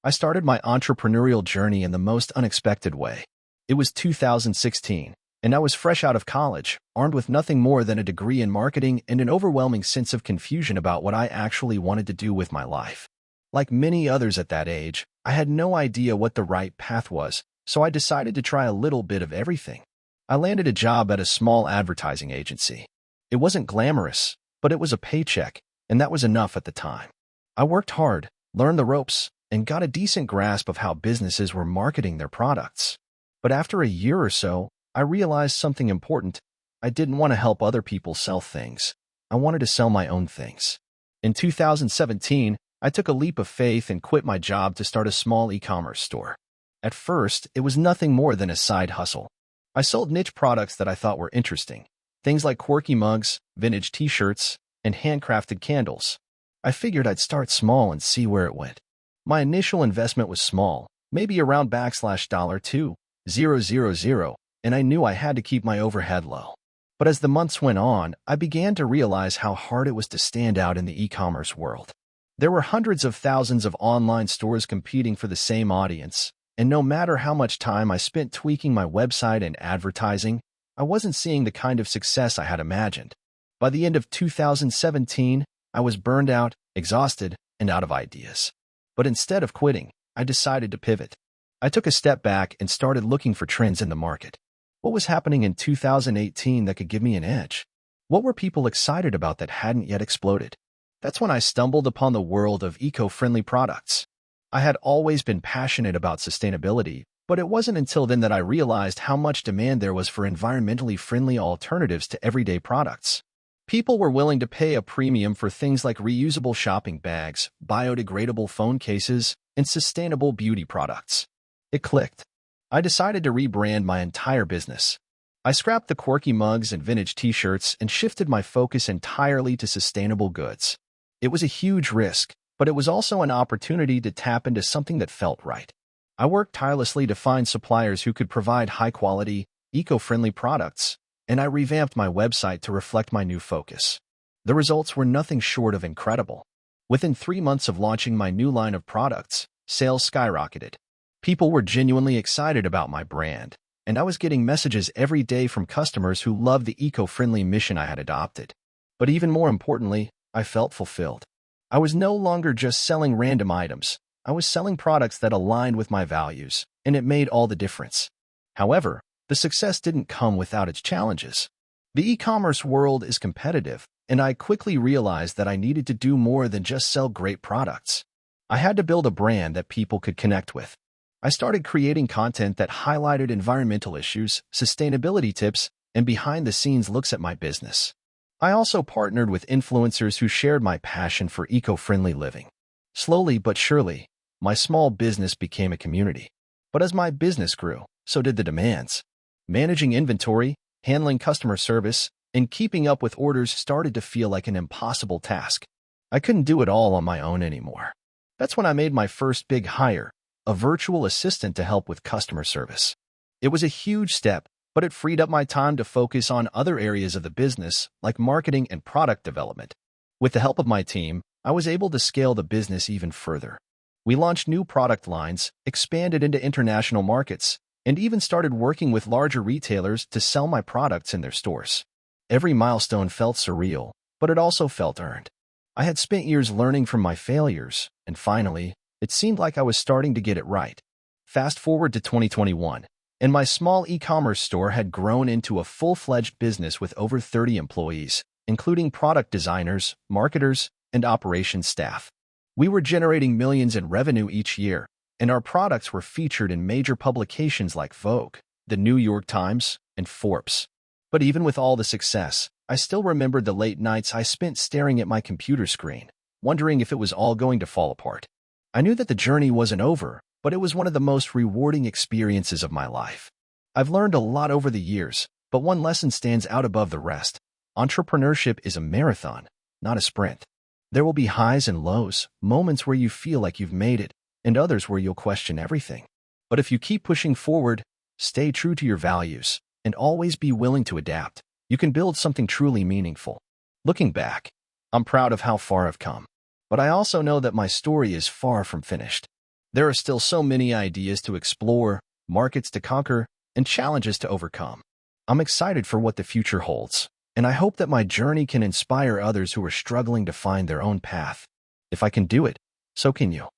I started my entrepreneurial journey in the most unexpected way. It was 2016, and I was fresh out of college, armed with nothing more than a degree in marketing and an overwhelming sense of confusion about what I actually wanted to do with my life. Like many others at that age, I had no idea what the right path was, so I decided to try a little bit of everything. I landed a job at a small advertising agency. It wasn't glamorous, but it was a paycheck, and that was enough at the time. I worked hard, learned the ropes, and got a decent grasp of how businesses were marketing their products. But after a year or so, I realized something important. I didn't want to help other people sell things. I wanted to sell my own things. In 2017, I took a leap of faith and quit my job to start a small e-commerce store. At first, it was nothing more than a side hustle. I sold niche products that I thought were interesting, things like quirky mugs, vintage t-shirts, and handcrafted candles. I figured I'd start small and see where it went. My initial investment was small, maybe around $2,000, and I knew I had to keep my overhead low. But as the months went on, I began to realize how hard it was to stand out in the e-commerce world. There were hundreds of thousands of online stores competing for the same audience, and no matter how much time I spent tweaking my website and advertising, I wasn't seeing the kind of success I had imagined. By the end of 2017, I was burned out, exhausted, and out of ideas. But instead of quitting, I decided to pivot. I took a step back and started looking for trends in the market. What was happening in 2018 that could give me an edge? What were people excited about that hadn't yet exploded? That's when I stumbled upon the world of eco-friendly products. I had always been passionate about sustainability, but it wasn't until then that I realized how much demand there was for environmentally friendly alternatives to everyday products. People were willing to pay a premium for things like reusable shopping bags, biodegradable phone cases, and sustainable beauty products. It clicked. I decided to rebrand my entire business. I scrapped the quirky mugs and vintage t-shirts and shifted my focus entirely to sustainable goods. It was a huge risk, but it was also an opportunity to tap into something that felt right. I worked tirelessly to find suppliers who could provide high-quality, eco-friendly products, and I revamped my website to reflect my new focus. The results were nothing short of incredible. Within 3 months of launching my new line of products, sales skyrocketed. People were genuinely excited about my brand, and I was getting messages every day from customers who loved the eco-friendly mission I had adopted. But even more importantly, I felt fulfilled. I was no longer just selling random items. I was selling products that aligned with my values, and it made all the difference. However, the success didn't come without its challenges. The e-commerce world is competitive, and I quickly realized that I needed to do more than just sell great products. I had to build a brand that people could connect with. I started creating content that highlighted environmental issues, sustainability tips, and behind-the-scenes looks at my business. I also partnered with influencers who shared my passion for eco-friendly living. Slowly but surely, my small business became a community. But as my business grew, so did the demands. Managing inventory, handling customer service, and keeping up with orders started to feel like an impossible task. I couldn't do it all on my own anymore. That's when I made my first big hire, a virtual assistant to help with customer service. It was a huge step, but it freed up my time to focus on other areas of the business, like marketing and product development. With the help of my team, I was able to scale the business even further. We launched new product lines, expanded into international markets, and even started working with larger retailers to sell my products in their stores. Every milestone felt surreal, but it also felt earned. I had spent years learning from my failures, and finally, it seemed like I was starting to get it right. Fast forward to 2021, and my small e-commerce store had grown into a full-fledged business with over 30 employees, including product designers, marketers, and operations staff. We were generating millions in revenue each year, and our products were featured in major publications like Vogue, the New York Times, and Forbes. But even with all the success, I still remembered the late nights I spent staring at my computer screen, wondering if it was all going to fall apart. I knew that the journey wasn't over, but it was one of the most rewarding experiences of my life. I've learned a lot over the years, but one lesson stands out above the rest. Entrepreneurship is a marathon, not a sprint. There will be highs and lows, moments where you feel like you've made it, and others where you'll question everything. But if you keep pushing forward, stay true to your values, and always be willing to adapt, you can build something truly meaningful. Looking back, I'm proud of how far I've come. But I also know that my story is far from finished. There are still so many ideas to explore, markets to conquer, and challenges to overcome. I'm excited for what the future holds, and I hope that my journey can inspire others who are struggling to find their own path. If I can do it, so can you.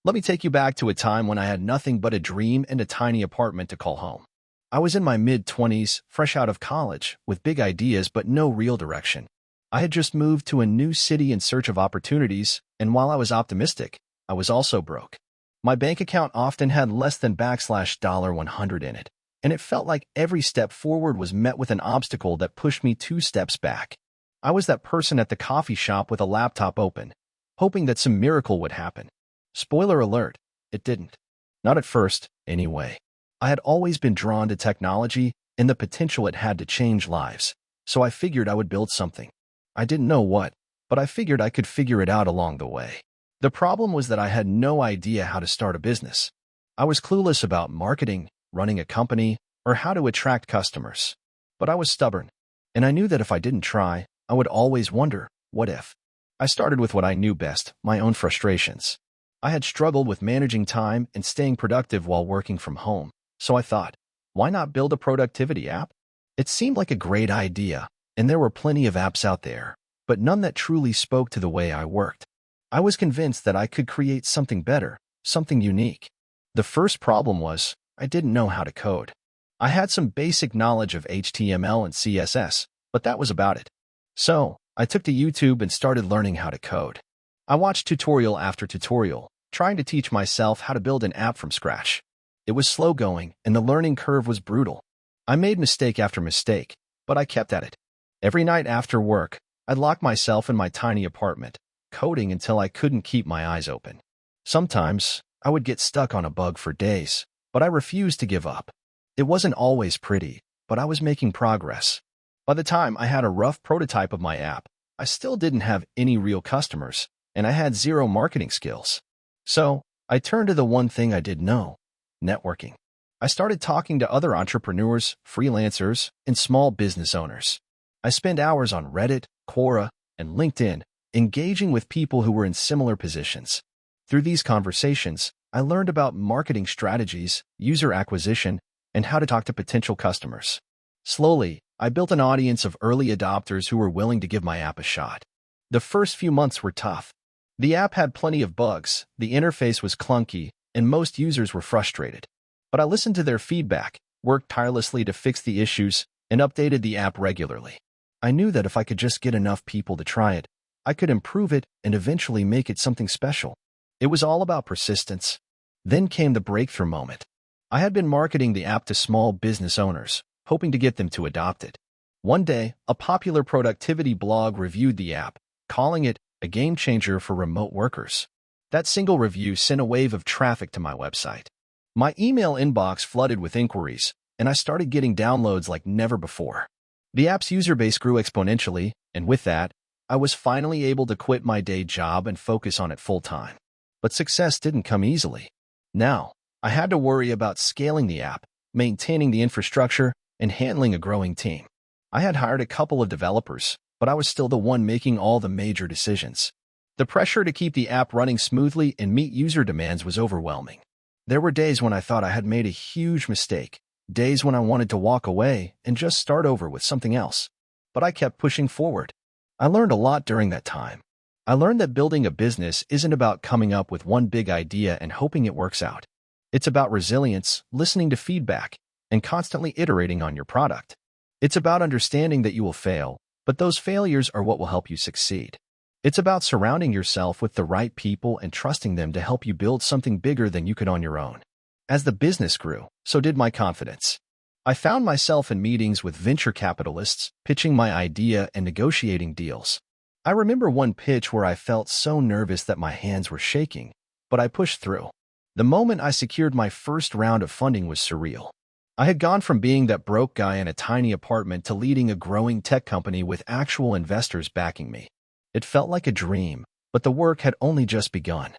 Let me take you back to a time when I had nothing but a dream and a tiny apartment to call home. I was in my mid-20s, fresh out of college, with big ideas but no real direction. I had just moved to a new city in search of opportunities, and while I was optimistic, I was also broke. My bank account often had less than $100 in it, and it felt like every step forward was met with an obstacle that pushed me 2 steps back. I was that person at the coffee shop with a laptop open, hoping that some miracle would happen. Spoiler alert, it didn't. Not at first, anyway. I had always been drawn to technology and the potential it had to change lives, so I figured I would build something. I didn't know what, but I figured I could figure it out along the way. The problem was that I had no idea how to start a business. I was clueless about marketing, running a company, or how to attract customers. But I was stubborn, and I knew that if I didn't try, I would always wonder, what if? I started with what I knew best, my own frustrations. I had struggled with managing time and staying productive while working from home, so I thought, why not build a productivity app? It seemed like a great idea, and there were plenty of apps out there, but none that truly spoke to the way I worked. I was convinced that I could create something better, something unique. The first problem was, I didn't know how to code. I had some basic knowledge of HTML and CSS, but that was about it. So, I took to YouTube and started learning how to code. I watched tutorial after tutorial, trying to teach myself how to build an app from scratch. It was slow going, and the learning curve was brutal. I made mistake after mistake, but I kept at it. Every night after work, I'd lock myself in my tiny apartment, coding until I couldn't keep my eyes open. Sometimes, I would get stuck on a bug for days, but I refused to give up. It wasn't always pretty, but I was making progress. By the time I had a rough prototype of my app, I still didn't have any real customers, and I had zero marketing skills. So, I turned to the one thing I did know: networking. I started talking to other entrepreneurs, freelancers, and small business owners. I spent hours on Reddit, Quora, and LinkedIn, engaging with people who were in similar positions. Through these conversations, I learned about marketing strategies, user acquisition, and how to talk to potential customers. Slowly, I built an audience of early adopters who were willing to give my app a shot. The first few months were tough. The app had plenty of bugs, the interface was clunky, and most users were frustrated. But I listened to their feedback, worked tirelessly to fix the issues, and updated the app regularly. I knew that if I could just get enough people to try it, I could improve it and eventually make it something special. It was all about persistence. Then came the breakthrough moment. I had been marketing the app to small business owners, hoping to get them to adopt it. One day, a popular productivity blog reviewed the app, calling it a game changer for remote workers. That single review sent a wave of traffic to my website. My email inbox flooded with inquiries, and I started getting downloads like never before. The app's user base grew exponentially, and with that, I was finally able to quit my day job and focus on it full-time. But success didn't come easily. Now, I had to worry about scaling the app, maintaining the infrastructure, and handling a growing team. I had hired a couple of developers, but I was still the one making all the major decisions. The pressure to keep the app running smoothly and meet user demands was overwhelming. There were days when I thought I had made a huge mistake, days when I wanted to walk away and just start over with something else. But I kept pushing forward. I learned a lot during that time. I learned that building a business isn't about coming up with one big idea and hoping it works out. It's about resilience, listening to feedback, and constantly iterating on your product. It's about understanding that you will fail, but those failures are what will help you succeed. It's about surrounding yourself with the right people and trusting them to help you build something bigger than you could on your own. As the business grew, so did my confidence. I found myself in meetings with venture capitalists, pitching my idea and negotiating deals. I remember one pitch where I felt so nervous that my hands were shaking, but I pushed through. The moment I secured my first round of funding was surreal. I had gone from being that broke guy in a tiny apartment to leading a growing tech company with actual investors backing me. It felt like a dream, but the work had only just begun.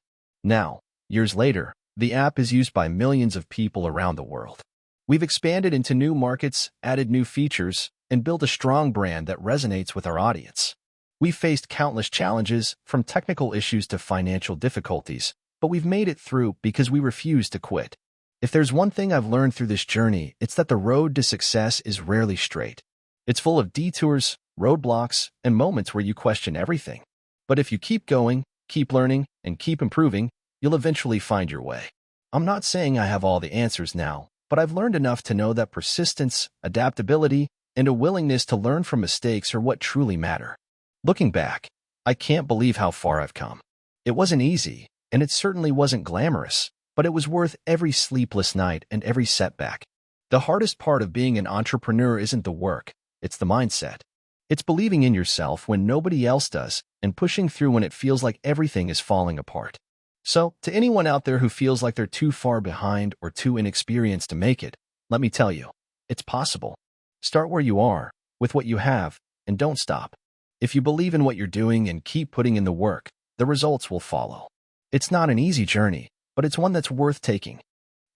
Now, years later, the app is used by millions of people around the world. We've expanded into new markets, added new features, and built a strong brand that resonates with our audience. We've faced countless challenges, from technical issues to financial difficulties, but we've made it through because we refuse to quit. If there's one thing I've learned through this journey, it's that the road to success is rarely straight. It's full of detours, roadblocks, and moments where you question everything. But if you keep going, keep learning, and keep improving, you'll eventually find your way. I'm not saying I have all the answers now, but I've learned enough to know that persistence, adaptability, and a willingness to learn from mistakes are what truly matter. Looking back, I can't believe how far I've come. It wasn't easy, and it certainly wasn't glamorous, but it was worth every sleepless night and every setback. The hardest part of being an entrepreneur isn't the work, it's the mindset. It's believing in yourself when nobody else does, and pushing through when it feels like everything is falling apart. So, to anyone out there who feels like they're too far behind or too inexperienced to make it, let me tell you, it's possible. Start where you are, with what you have, and don't stop. If you believe in what you're doing and keep putting in the work, the results will follow. It's not an easy journey, but it's one that's worth taking.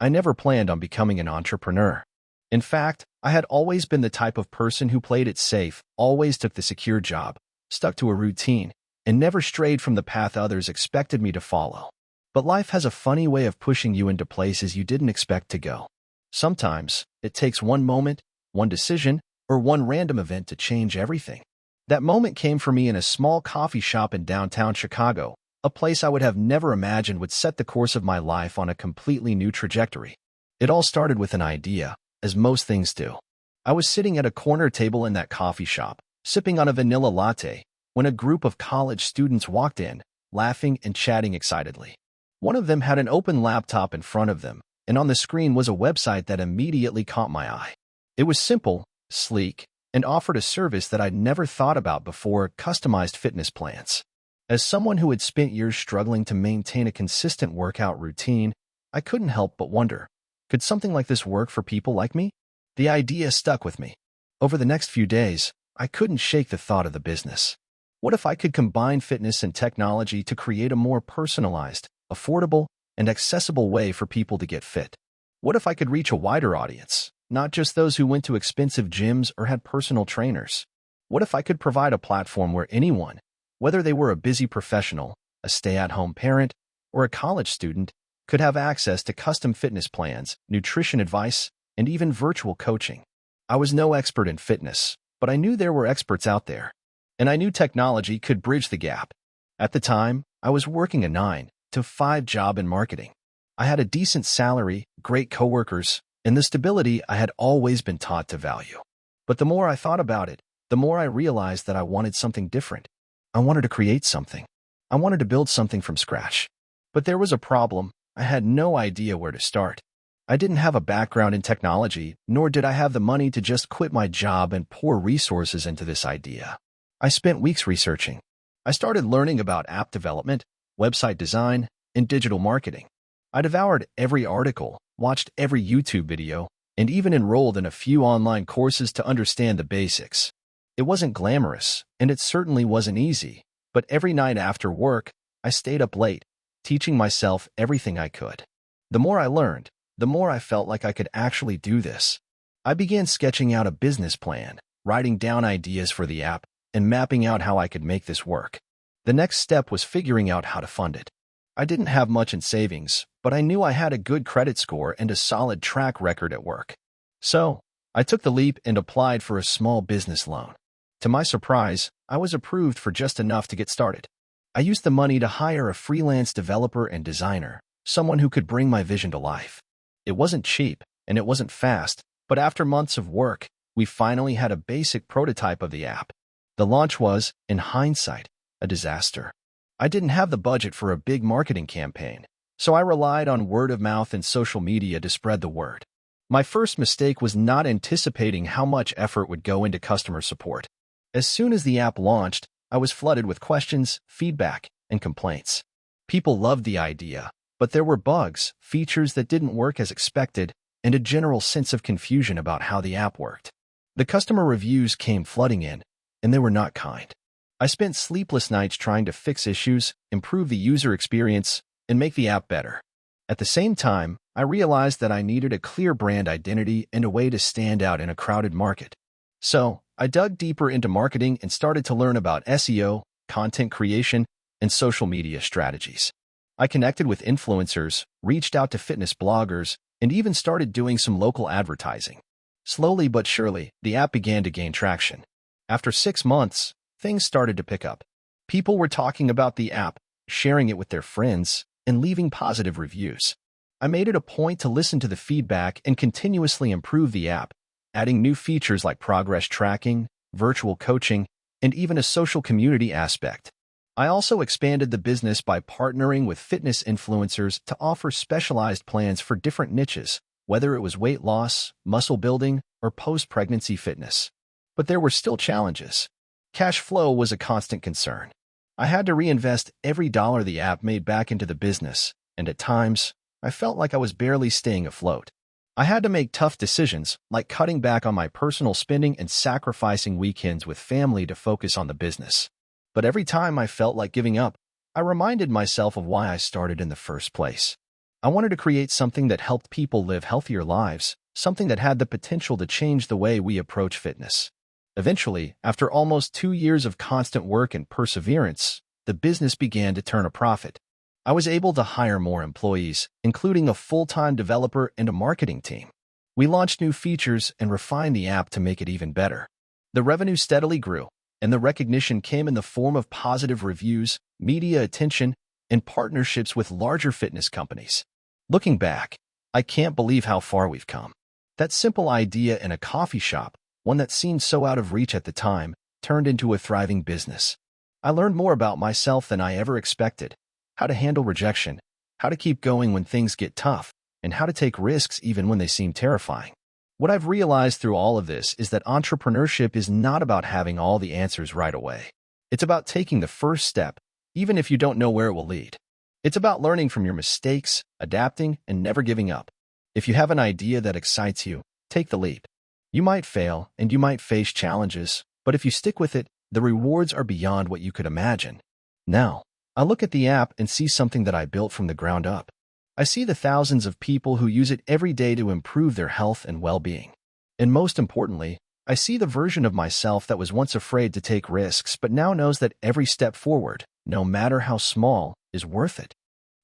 I never planned on becoming an entrepreneur. In fact, I had always been the type of person who played it safe, always took the secure job, stuck to a routine, and never strayed from the path others expected me to follow. But life has a funny way of pushing you into places you didn't expect to go. Sometimes, it takes one moment, one decision, or one random event to change everything. That moment came for me in a small coffee shop in downtown Chicago, a place I would have never imagined would set the course of my life on a completely new trajectory. It all started with an idea, as most things do. I was sitting at a corner table in that coffee shop, sipping on a vanilla latte, when a group of college students walked in, laughing and chatting excitedly. One of them had an open laptop in front of them, and on the screen was a website that immediately caught my eye. It was simple, sleek, and offered a service that I'd never thought about before: customized fitness plans. As someone who had spent years struggling to maintain a consistent workout routine, I couldn't help but wonder, could something like this work for people like me? The idea stuck with me. Over the next few days, I couldn't shake the thought of the business. What if I could combine fitness and technology to create a more personalized, affordable, and accessible way for people to get fit? What if I could reach a wider audience, not just those who went to expensive gyms or had personal trainers? What if I could provide a platform where anyone, whether they were a busy professional, a stay-at-home parent, or a college student, could have access to custom fitness plans, nutrition advice, and even virtual coaching. I was no expert in fitness, but I knew there were experts out there, and I knew technology could bridge the gap. At the time, I was working a 9-to-5 job in marketing. I had a decent salary, great coworkers, and the stability I had always been taught to value. But the more I thought about it, the more I realized that I wanted something different. I wanted to create something. I wanted to build something from scratch. But there was a problem. I had no idea where to start. I didn't have a background in technology, nor did I have the money to just quit my job and pour resources into this idea. I spent weeks researching. I started learning about app development, website design, and digital marketing. I devoured every article, watched every YouTube video, and even enrolled in a few online courses to understand the basics. It wasn't glamorous, and it certainly wasn't easy, but every night after work, I stayed up late, teaching myself everything I could. The more I learned, the more I felt like I could actually do this. I began sketching out a business plan, writing down ideas for the app, and mapping out how I could make this work. The next step was figuring out how to fund it. I didn't have much in savings, but I knew I had a good credit score and a solid track record at work. So, I took the leap and applied for a small business loan. To my surprise, I was approved for just enough to get started. I used the money to hire a freelance developer and designer, someone who could bring my vision to life. It wasn't cheap, and it wasn't fast, but after months of work, we finally had a basic prototype of the app. The launch was, in hindsight, a disaster. I didn't have the budget for a big marketing campaign, so I relied on word of mouth and social media to spread the word. My first mistake was not anticipating how much effort would go into customer support. As soon as the app launched, I was flooded with questions, feedback, and complaints. People loved the idea, but there were bugs, features that didn't work as expected, and a general sense of confusion about how the app worked. The customer reviews came flooding in, and they were not kind. I spent sleepless nights trying to fix issues, improve the user experience, and make the app better. At the same time, I realized that I needed a clear brand identity and a way to stand out in a crowded market. So, I dug deeper into marketing and started to learn about SEO, content creation, and social media strategies. I connected with influencers, reached out to fitness bloggers, and even started doing some local advertising. Slowly but surely, the app began to gain traction. After 6 months, things started to pick up. People were talking about the app, sharing it with their friends, and leaving positive reviews. I made it a point to listen to the feedback and continuously improve the app, adding new features like progress tracking, virtual coaching, and even a social community aspect. I also expanded the business by partnering with fitness influencers to offer specialized plans for different niches, whether it was weight loss, muscle building, or post-pregnancy fitness. But there were still challenges. Cash flow was a constant concern. I had to reinvest every dollar the app made back into the business, and at times, I felt like I was barely staying afloat. I had to make tough decisions, like cutting back on my personal spending and sacrificing weekends with family to focus on the business. But every time I felt like giving up, I reminded myself of why I started in the first place. I wanted to create something that helped people live healthier lives, something that had the potential to change the way we approach fitness. Eventually, after almost 2 years of constant work and perseverance, the business began to turn a profit. I was able to hire more employees, including a full-time developer and a marketing team. We launched new features and refined the app to make it even better. The revenue steadily grew, and the recognition came in the form of positive reviews, media attention, and partnerships with larger fitness companies. Looking back, I can't believe how far we've come. That simple idea in a coffee shop, one that seemed so out of reach at the time, turned into a thriving business. I learned more about myself than I ever expected: how to handle rejection, how to keep going when things get tough, and how to take risks even when they seem terrifying. What I've realized through all of this is that entrepreneurship is not about having all the answers right away. It's about taking the first step, even if you don't know where it will lead. It's about learning from your mistakes, adapting, and never giving up. If you have an idea that excites you, take the leap. You might fail, and you might face challenges, but if you stick with it, the rewards are beyond what you could imagine. Now, I look at the app and see something that I built from the ground up. I see the thousands of people who use it every day to improve their health and well-being. And most importantly, I see the version of myself that was once afraid to take risks but now knows that every step forward, no matter how small, is worth it.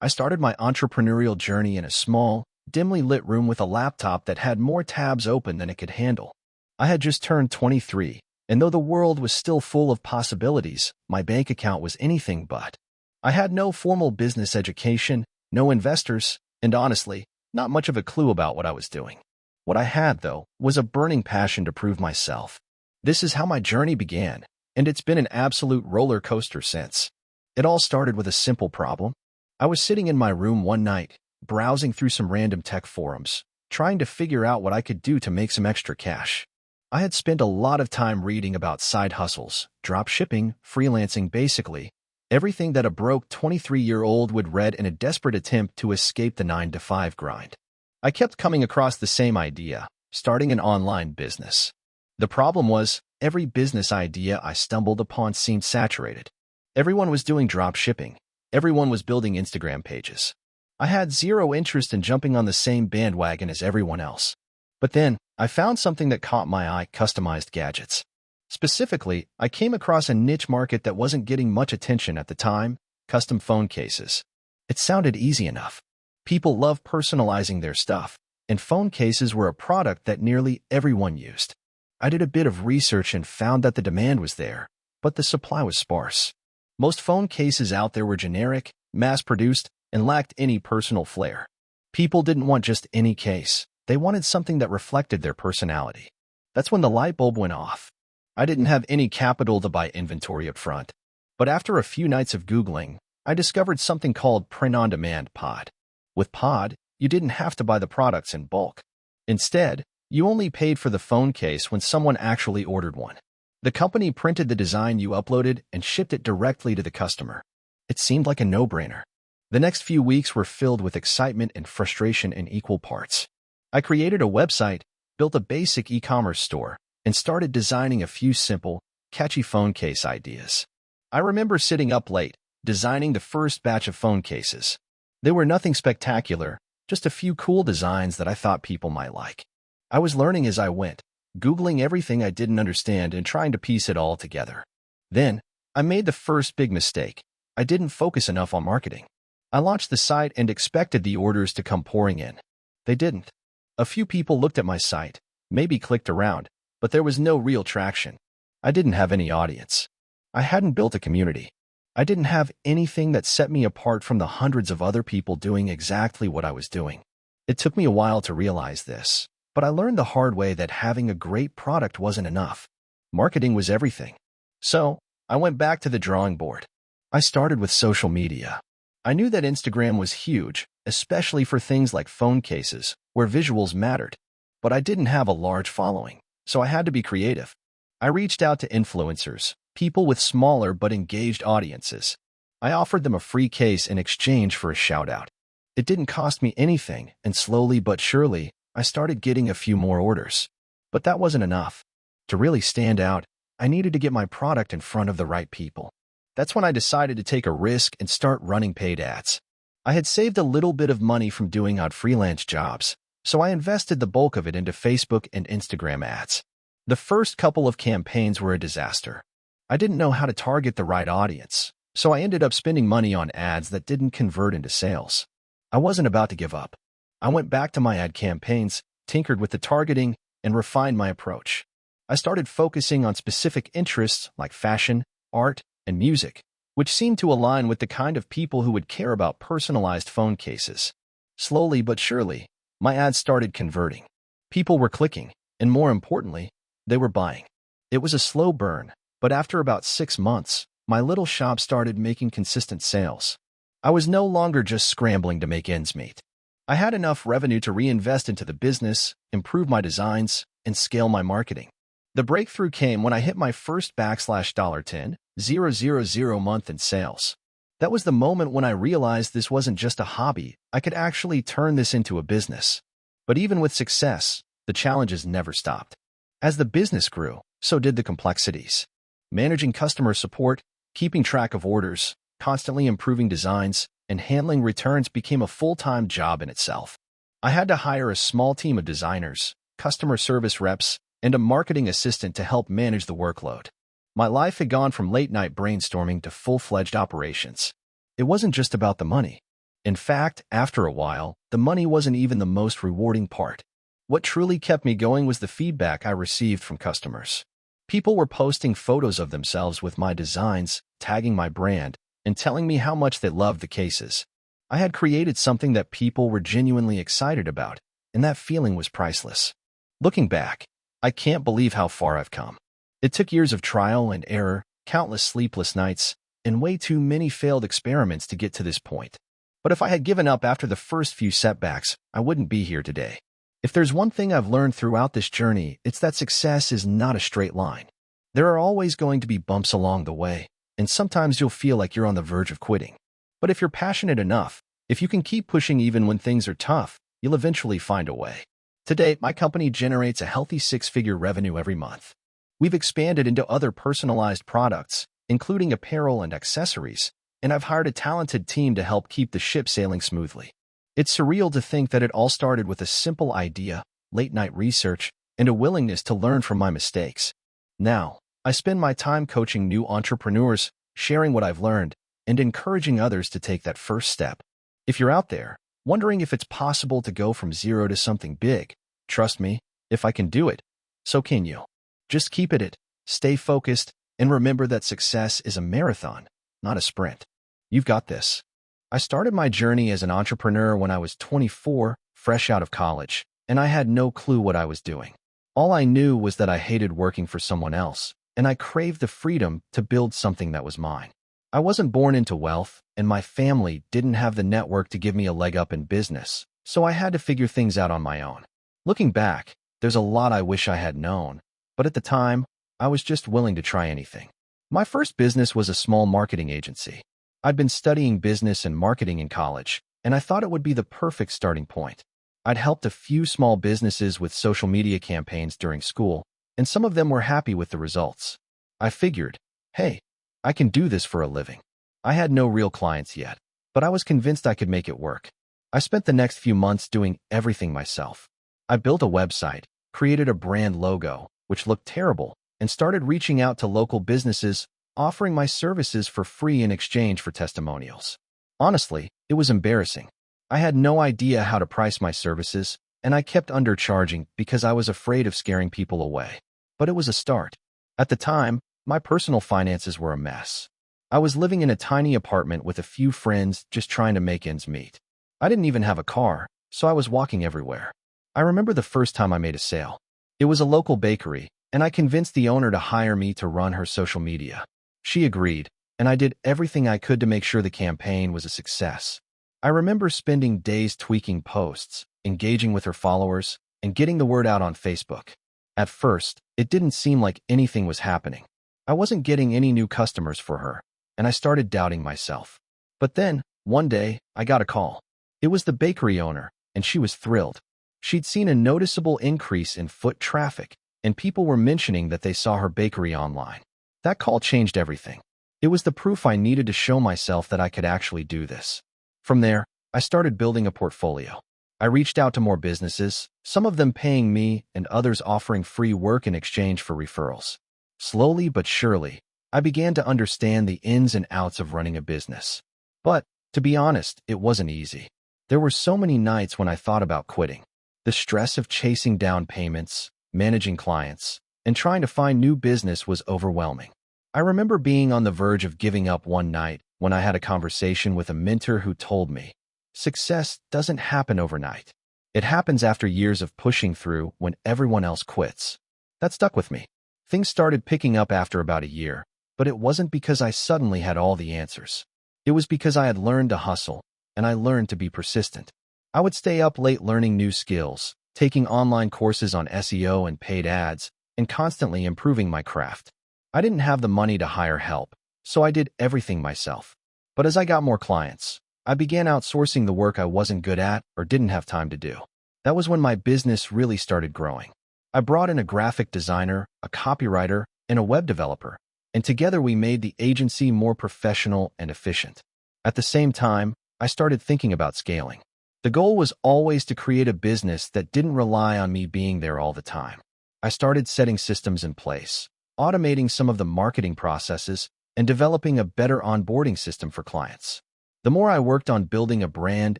I started my entrepreneurial journey in a small, dimly lit room with a laptop that had more tabs open than it could handle. I had just turned 23, and though the world was still full of possibilities, my bank account was anything but. I had no formal business education, no investors, and honestly, not much of a clue about what I was doing. What I had, though, was a burning passion to prove myself. This is how my journey began, and it's been an absolute roller coaster since. It all started with a simple problem. I was sitting in my room one night, browsing through some random tech forums, trying to figure out what I could do to make some extra cash. I had spent a lot of time reading about side hustles, drop shipping, freelancing, basically everything that a broke 23-year-old would read in a desperate attempt to escape the 9-to-5 grind. I kept coming across the same idea, starting an online business. The problem was, every business idea I stumbled upon seemed saturated. Everyone was doing drop shipping. Everyone was building Instagram pages. I had zero interest in jumping on the same bandwagon as everyone else. But then, I found something that caught my eye: customized gadgets. Specifically, I came across a niche market that wasn't getting much attention at the time: custom phone cases. It sounded easy enough. People love personalizing their stuff, and phone cases were a product that nearly everyone used. I did a bit of research and found that the demand was there, but the supply was sparse. Most phone cases out there were generic, mass-produced, and lacked any personal flair. People didn't want just any case. They wanted something that reflected their personality. That's when the light bulb went off. I didn't have any capital to buy inventory up front, but after a few nights of Googling, I discovered something called print-on-demand pod. With pod, you didn't have to buy the products in bulk. Instead, you only paid for the phone case when someone actually ordered one. The company printed the design you uploaded and shipped it directly to the customer. It seemed like a no-brainer. The next few weeks were filled with excitement and frustration in equal parts. I created a website, built a basic e-commerce store, and started designing a few simple, catchy phone case ideas. I remember sitting up late, designing the first batch of phone cases. They were nothing spectacular, just a few cool designs that I thought people might like. I was learning as I went, Googling everything I didn't understand and trying to piece it all together. Then, I made the first big mistake. I didn't focus enough on marketing. I launched the site and expected the orders to come pouring in. They didn't. A few people looked at my site, maybe clicked around, but there was no real traction. I didn't have any audience. I hadn't built a community. I didn't have anything that set me apart from the hundreds of other people doing exactly what I was doing. It took me a while to realize this, but I learned the hard way that having a great product wasn't enough. Marketing was everything. So, I went back to the drawing board. I started with social media. I knew that Instagram was huge, especially for things like phone cases, where visuals mattered. But I didn't have a large following, so I had to be creative. I reached out to influencers, people with smaller but engaged audiences. I offered them a free case in exchange for a shout-out. It didn't cost me anything, and slowly but surely, I started getting a few more orders. But that wasn't enough. To really stand out, I needed to get my product in front of the right people. That's when I decided to take a risk and start running paid ads. I had saved a little bit of money from doing odd freelance jobs, so I invested the bulk of it into Facebook and Instagram ads. The first couple of campaigns were a disaster. I didn't know how to target the right audience, so I ended up spending money on ads that didn't convert into sales. I wasn't about to give up. I went back to my ad campaigns, tinkered with the targeting, and refined my approach. I started focusing on specific interests like fashion, art, and music, which seemed to align with the kind of people who would care about personalized phone cases. Slowly but surely, my ads started converting. People were clicking, and more importantly, they were buying. It was a slow burn, but after about 6 months, my little shop started making consistent sales. I was no longer just scrambling to make ends meet. I had enough revenue to reinvest into the business, improve my designs, and scale my marketing. The breakthrough came when I hit my first $10,000 month in sales. That was the moment when I realized this wasn't just a hobby. I could actually turn this into a business. But even with success, the challenges never stopped. As the business grew, so did the complexities. Managing customer support, keeping track of orders, constantly improving designs, and handling returns became a full-time job in itself. I had to hire a small team of designers, customer service reps, and a marketing assistant to help manage the workload. My life had gone from late-night brainstorming to full-fledged operations. It wasn't just about the money. In fact, after a while, the money wasn't even the most rewarding part. What truly kept me going was the feedback I received from customers. People were posting photos of themselves with my designs, tagging my brand, and telling me how much they loved the cases. I had created something that people were genuinely excited about, and that feeling was priceless. Looking back, I can't believe how far I've come. It took years of trial and error, countless sleepless nights, and way too many failed experiments to get to this point. But if I had given up after the first few setbacks, I wouldn't be here today. If there's one thing I've learned throughout this journey, it's that success is not a straight line. There are always going to be bumps along the way, and sometimes you'll feel like you're on the verge of quitting. But if you're passionate enough, if you can keep pushing even when things are tough, you'll eventually find a way. Today, my company generates a healthy six-figure revenue every month. We've expanded into other personalized products, including apparel and accessories, and I've hired a talented team to help keep the ship sailing smoothly. It's surreal to think that it all started with a simple idea, late-night research, and a willingness to learn from my mistakes. Now, I spend my time coaching new entrepreneurs, sharing what I've learned, and encouraging others to take that first step. If you're out there, wondering if it's possible to go from zero to something big, trust me, if I can do it, so can you. Just keep at it, stay focused, and remember that success is a marathon, not a sprint. You've got this. I started my journey as an entrepreneur when I was 24, fresh out of college, and I had no clue what I was doing. All I knew was that I hated working for someone else, and I craved the freedom to build something that was mine. I wasn't born into wealth, and my family didn't have the network to give me a leg up in business, so I had to figure things out on my own. Looking back, there's a lot I wish I had known, but at the time, I was just willing to try anything. My first business was a small marketing agency. I'd been studying business and marketing in college, and I thought it would be the perfect starting point. I'd helped a few small businesses with social media campaigns during school, and some of them were happy with the results. I figured, hey, I can do this for a living. I had no real clients yet, but I was convinced I could make it work. I spent the next few months doing everything myself. I built a website, created a brand logo, which looked terrible, and started reaching out to local businesses, offering my services for free in exchange for testimonials. Honestly, it was embarrassing. I had no idea how to price my services, and I kept undercharging because I was afraid of scaring people away. But it was a start. At the time, my personal finances were a mess. I was living in a tiny apartment with a few friends just trying to make ends meet. I didn't even have a car, so I was walking everywhere. I remember the first time I made a sale. It was a local bakery, and I convinced the owner to hire me to run her social media. She agreed, and I did everything I could to make sure the campaign was a success. I remember spending days tweaking posts, engaging with her followers, and getting the word out on Facebook. At first, it didn't seem like anything was happening. I wasn't getting any new customers for her, and I started doubting myself. But then, one day, I got a call. It was the bakery owner, and she was thrilled. She'd seen a noticeable increase in foot traffic, and people were mentioning that they saw her bakery online. That call changed everything. It was the proof I needed to show myself that I could actually do this. From there, I started building a portfolio. I reached out to more businesses, some of them paying me and others offering free work in exchange for referrals. Slowly but surely, I began to understand the ins and outs of running a business. But, to be honest, it wasn't easy. There were so many nights when I thought about quitting. The stress of chasing down payments, managing clients, and trying to find new business was overwhelming. I remember being on the verge of giving up one night when I had a conversation with a mentor who told me, success doesn't happen overnight. It happens after years of pushing through when everyone else quits. That stuck with me. Things started picking up after about a year, but it wasn't because I suddenly had all the answers. It was because I had learned to hustle, and I learned to be persistent. I would stay up late learning new skills, taking online courses on SEO and paid ads, and constantly improving my craft. I didn't have the money to hire help, so I did everything myself. But as I got more clients, I began outsourcing the work I wasn't good at or didn't have time to do. That was when my business really started growing. I brought in a graphic designer, a copywriter, and a web developer, and together we made the agency more professional and efficient. At the same time, I started thinking about scaling. The goal was always to create a business that didn't rely on me being there all the time. I started setting systems in place, automating some of the marketing processes, and developing a better onboarding system for clients. The more I worked on building a brand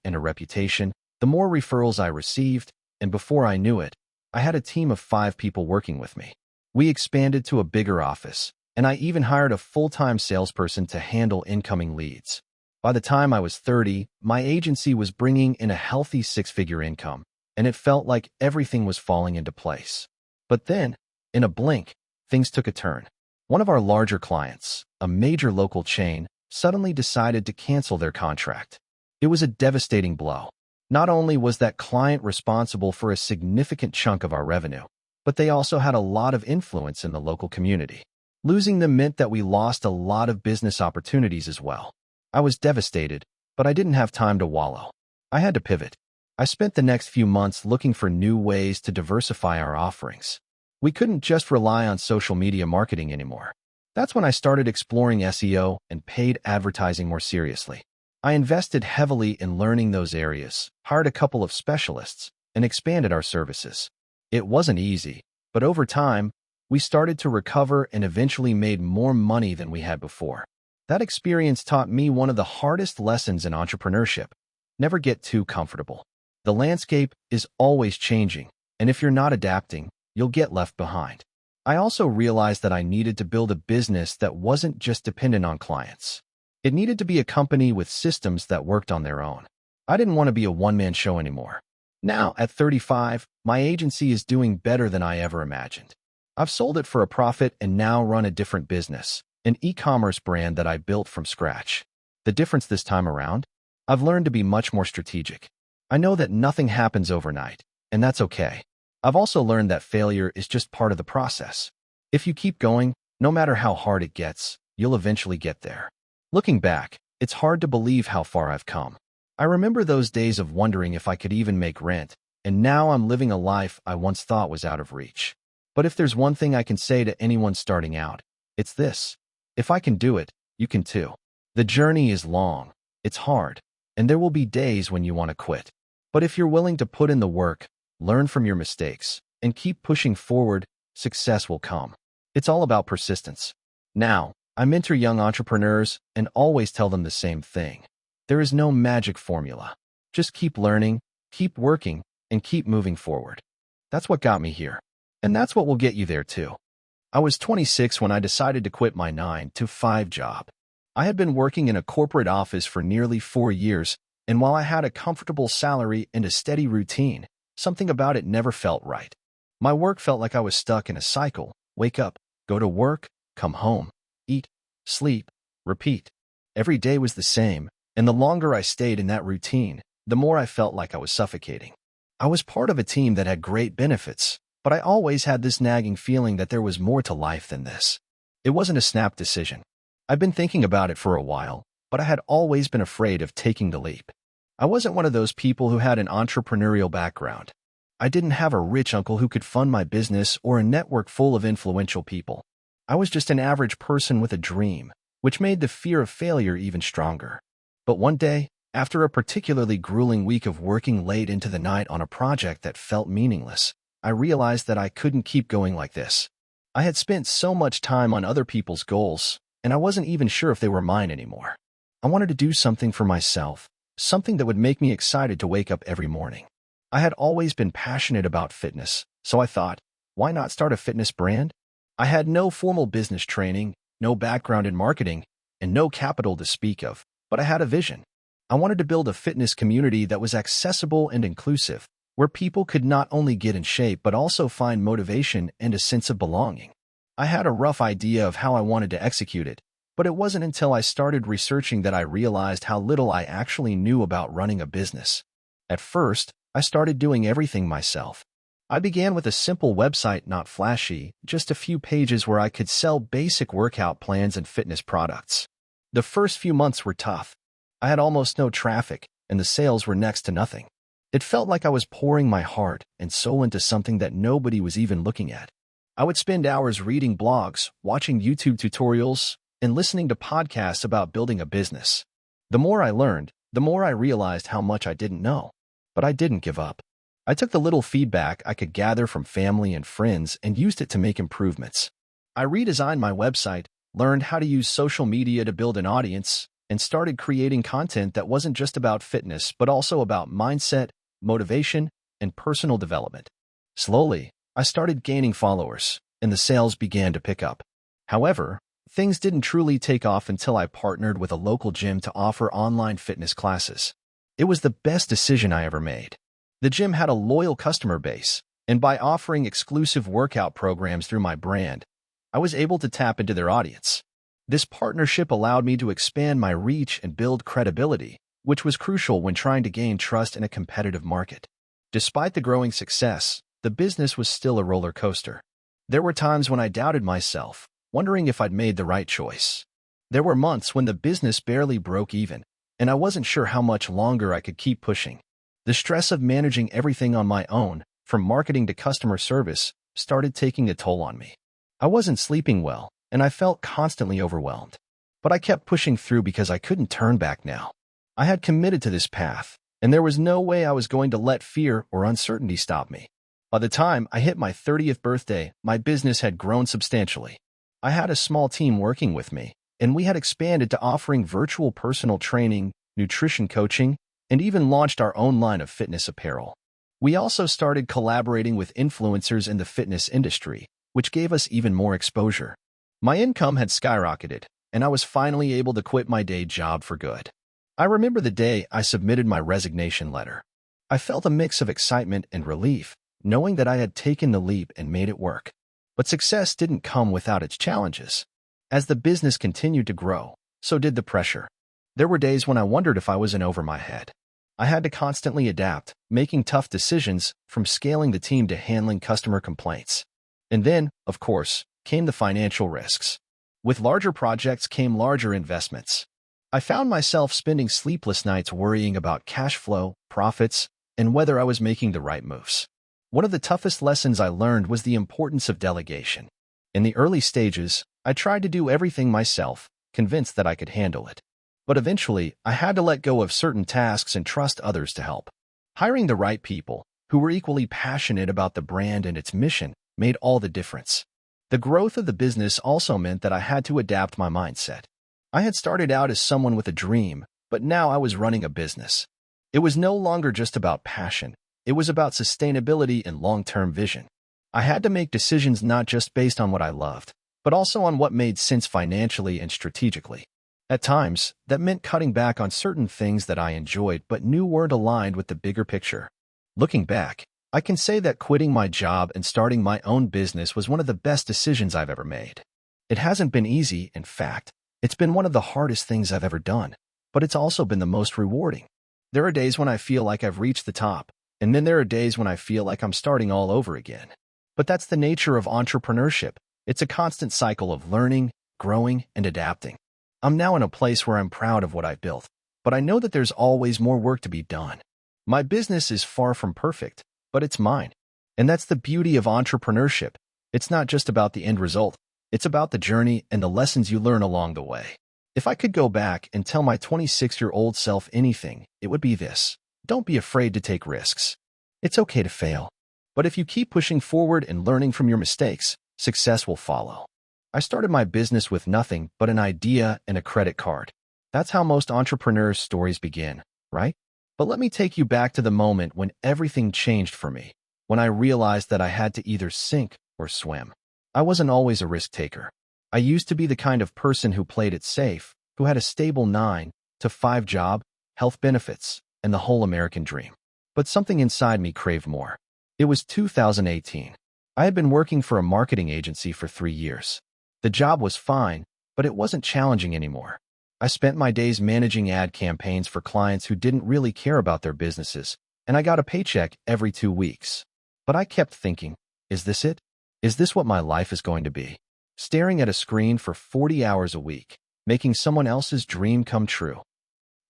and a reputation, the more referrals I received, and before I knew it, I had a team of 5 people working with me. We expanded to a bigger office, and I even hired a full-time salesperson to handle incoming leads. By the time I was 30, my agency was bringing in a healthy 6-figure income, and it felt like everything was falling into place. But then, in a blink, things took a turn. One of our larger clients, a major local chain, suddenly decided to cancel their contract. It was a devastating blow. Not only was that client responsible for a significant chunk of our revenue, but they also had a lot of influence in the local community. Losing them meant that we lost a lot of business opportunities as well. I was devastated, but I didn't have time to wallow. I had to pivot. I spent the next few months looking for new ways to diversify our offerings. We couldn't just rely on social media marketing anymore. That's when I started exploring SEO and paid advertising more seriously. I invested heavily in learning those areas, hired a couple of specialists, and expanded our services. It wasn't easy, but over time, we started to recover and eventually made more money than we had before. That experience taught me one of the hardest lessons in entrepreneurship. Never get too comfortable. The landscape is always changing, and if you're not adapting, you'll get left behind. I also realized that I needed to build a business that wasn't just dependent on clients. It needed to be a company with systems that worked on their own. I didn't want to be a one-man show anymore. Now, at 35, my agency is doing better than I ever imagined. I've sold it for a profit and now run a different business, an e-commerce brand that I built from scratch. The difference this time around? I've learned to be much more strategic. I know that nothing happens overnight, and that's okay. I've also learned that failure is just part of the process. If you keep going, no matter how hard it gets, you'll eventually get there. Looking back, it's hard to believe how far I've come. I remember those days of wondering if I could even make rent, and now I'm living a life I once thought was out of reach. But if there's one thing I can say to anyone starting out, it's this. If I can do it, you can too. The journey is long, it's hard, and there will be days when you want to quit. But if you're willing to put in the work, learn from your mistakes, and keep pushing forward, success will come. It's all about persistence. Now, I mentor young entrepreneurs and always tell them the same thing. There is no magic formula. Just keep learning, keep working, and keep moving forward. That's what got me here. And that's what will get you there too. I was 26 when I decided to quit my 9-to-5 job. I had been working in a corporate office for nearly 4 years, and while I had a comfortable salary and a steady routine, something about it never felt right. My work felt like I was stuck in a cycle. Wake up, go to work, come home, eat, sleep, repeat. Every day was the same, and the longer I stayed in that routine, the more I felt like I was suffocating. I was part of a team that had great benefits, but I always had this nagging feeling that there was more to life than this. It wasn't a snap decision. I'd been thinking about it for a while, but I had always been afraid of taking the leap. I wasn't one of those people who had an entrepreneurial background. I didn't have a rich uncle who could fund my business or a network full of influential people. I was just an average person with a dream, which made the fear of failure even stronger. But one day, after a particularly grueling week of working late into the night on a project that felt meaningless, I realized that I couldn't keep going like this. I had spent so much time on other people's goals, and I wasn't even sure if they were mine anymore. I wanted to do something for myself, something that would make me excited to wake up every morning. I had always been passionate about fitness, so I thought, why not start a fitness brand? I had no formal business training, no background in marketing, and no capital to speak of, but I had a vision. I wanted to build a fitness community that was accessible and inclusive, where people could not only get in shape but also find motivation and a sense of belonging. I had a rough idea of how I wanted to execute it, but it wasn't until I started researching that I realized how little I actually knew about running a business. At first, I started doing everything myself. I began with a simple website, not flashy, just a few pages where I could sell basic workout plans and fitness products. The first few months were tough. I had almost no traffic, and the sales were next to nothing. It felt like I was pouring my heart and soul into something that nobody was even looking at. I would spend hours reading blogs, watching YouTube tutorials, and listening to podcasts about building a business. The more I learned, the more I realized how much I didn't know. But I didn't give up. I took the little feedback I could gather from family and friends and used it to make improvements. I redesigned my website, learned how to use social media to build an audience, and started creating content that wasn't just about fitness, but also about mindset, motivation, and personal development. Slowly, I started gaining followers, and the sales began to pick up. However, things didn't truly take off until I partnered with a local gym to offer online fitness classes. It was the best decision I ever made. The gym had a loyal customer base, and by offering exclusive workout programs through my brand, I was able to tap into their audience. This partnership allowed me to expand my reach and build credibility, which was crucial when trying to gain trust in a competitive market. Despite the growing success, the business was still a roller coaster. There were times when I doubted myself, wondering if I'd made the right choice. There were months when the business barely broke even, and I wasn't sure how much longer I could keep pushing. The stress of managing everything on my own, from marketing to customer service, started taking a toll on me. I wasn't sleeping well, and I felt constantly overwhelmed. But I kept pushing through because I couldn't turn back now. I had committed to this path, and there was no way I was going to let fear or uncertainty stop me. By the time I hit my 30th birthday, my business had grown substantially. I had a small team working with me, and we had expanded to offering virtual personal training, nutrition coaching, and even launched our own line of fitness apparel. We also started collaborating with influencers in the fitness industry, which gave us even more exposure. My income had skyrocketed, and I was finally able to quit my day job for good. I remember the day I submitted my resignation letter. I felt a mix of excitement and relief, knowing that I had taken the leap and made it work. But success didn't come without its challenges. As the business continued to grow, so did the pressure. There were days when I wondered if I was in over my head. I had to constantly adapt, making tough decisions, from scaling the team to handling customer complaints. And then, of course, came the financial risks. With larger projects came larger investments. I found myself spending sleepless nights worrying about cash flow, profits, and whether I was making the right moves. One of the toughest lessons I learned was the importance of delegation. In the early stages, I tried to do everything myself, convinced that I could handle it. But eventually, I had to let go of certain tasks and trust others to help. Hiring the right people, who were equally passionate about the brand and its mission, made all the difference. The growth of the business also meant that I had to adapt my mindset. I had started out as someone with a dream, but now I was running a business. It was no longer just about passion. It was about sustainability and long-term vision. I had to make decisions not just based on what I loved, but also on what made sense financially and strategically. At times, that meant cutting back on certain things that I enjoyed but knew weren't aligned with the bigger picture. Looking back, I can say that quitting my job and starting my own business was one of the best decisions I've ever made. It hasn't been easy, in fact. It's been one of the hardest things I've ever done, but it's also been the most rewarding. There are days when I feel like I've reached the top, and then there are days when I feel like I'm starting all over again. But that's the nature of entrepreneurship. It's a constant cycle of learning, growing, and adapting. I'm now in a place where I'm proud of what I've built, but I know that there's always more work to be done. My business is far from perfect, but it's mine. And that's the beauty of entrepreneurship. It's not just about the end result. It's about the journey and the lessons you learn along the way. If I could go back and tell my 26-year-old self anything, it would be this: don't be afraid to take risks. It's okay to fail. But if you keep pushing forward and learning from your mistakes, success will follow. I started my business with nothing but an idea and a credit card. That's how most entrepreneurs' stories begin, right? But let me take you back to the moment when everything changed for me, when I realized that I had to either sink or swim. I wasn't always a risk taker. I used to be the kind of person who played it safe, who had a stable 9-to-5 job, health benefits, and the whole American dream. But something inside me craved more. It was 2018. I had been working for a marketing agency for 3 years. The job was fine, but it wasn't challenging anymore. I spent my days managing ad campaigns for clients who didn't really care about their businesses, and I got a paycheck every 2 weeks. But I kept thinking, is this it? Is this what my life is going to be? Staring at a screen for 40 hours a week, making someone else's dream come true.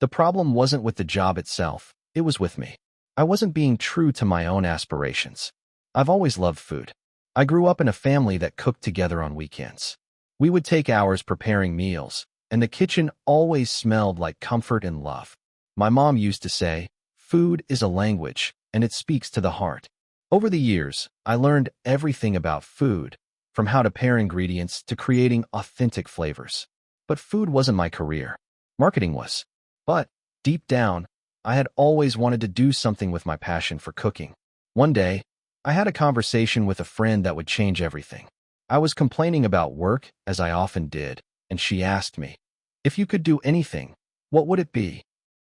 The problem wasn't with the job itself, it was with me. I wasn't being true to my own aspirations. I've always loved food. I grew up in a family that cooked together on weekends. We would take hours preparing meals, and the kitchen always smelled like comfort and love. My mom used to say, "Food is a language, and it speaks to the heart." Over the years, I learned everything about food, from how to pair ingredients to creating authentic flavors. But food wasn't my career. marketing was. But deep down, I had always wanted to do something with my passion for cooking. One day, I had a conversation with a friend that would change everything. I was complaining about work, as I often did, and she asked me, "If you could do anything, what would it be?"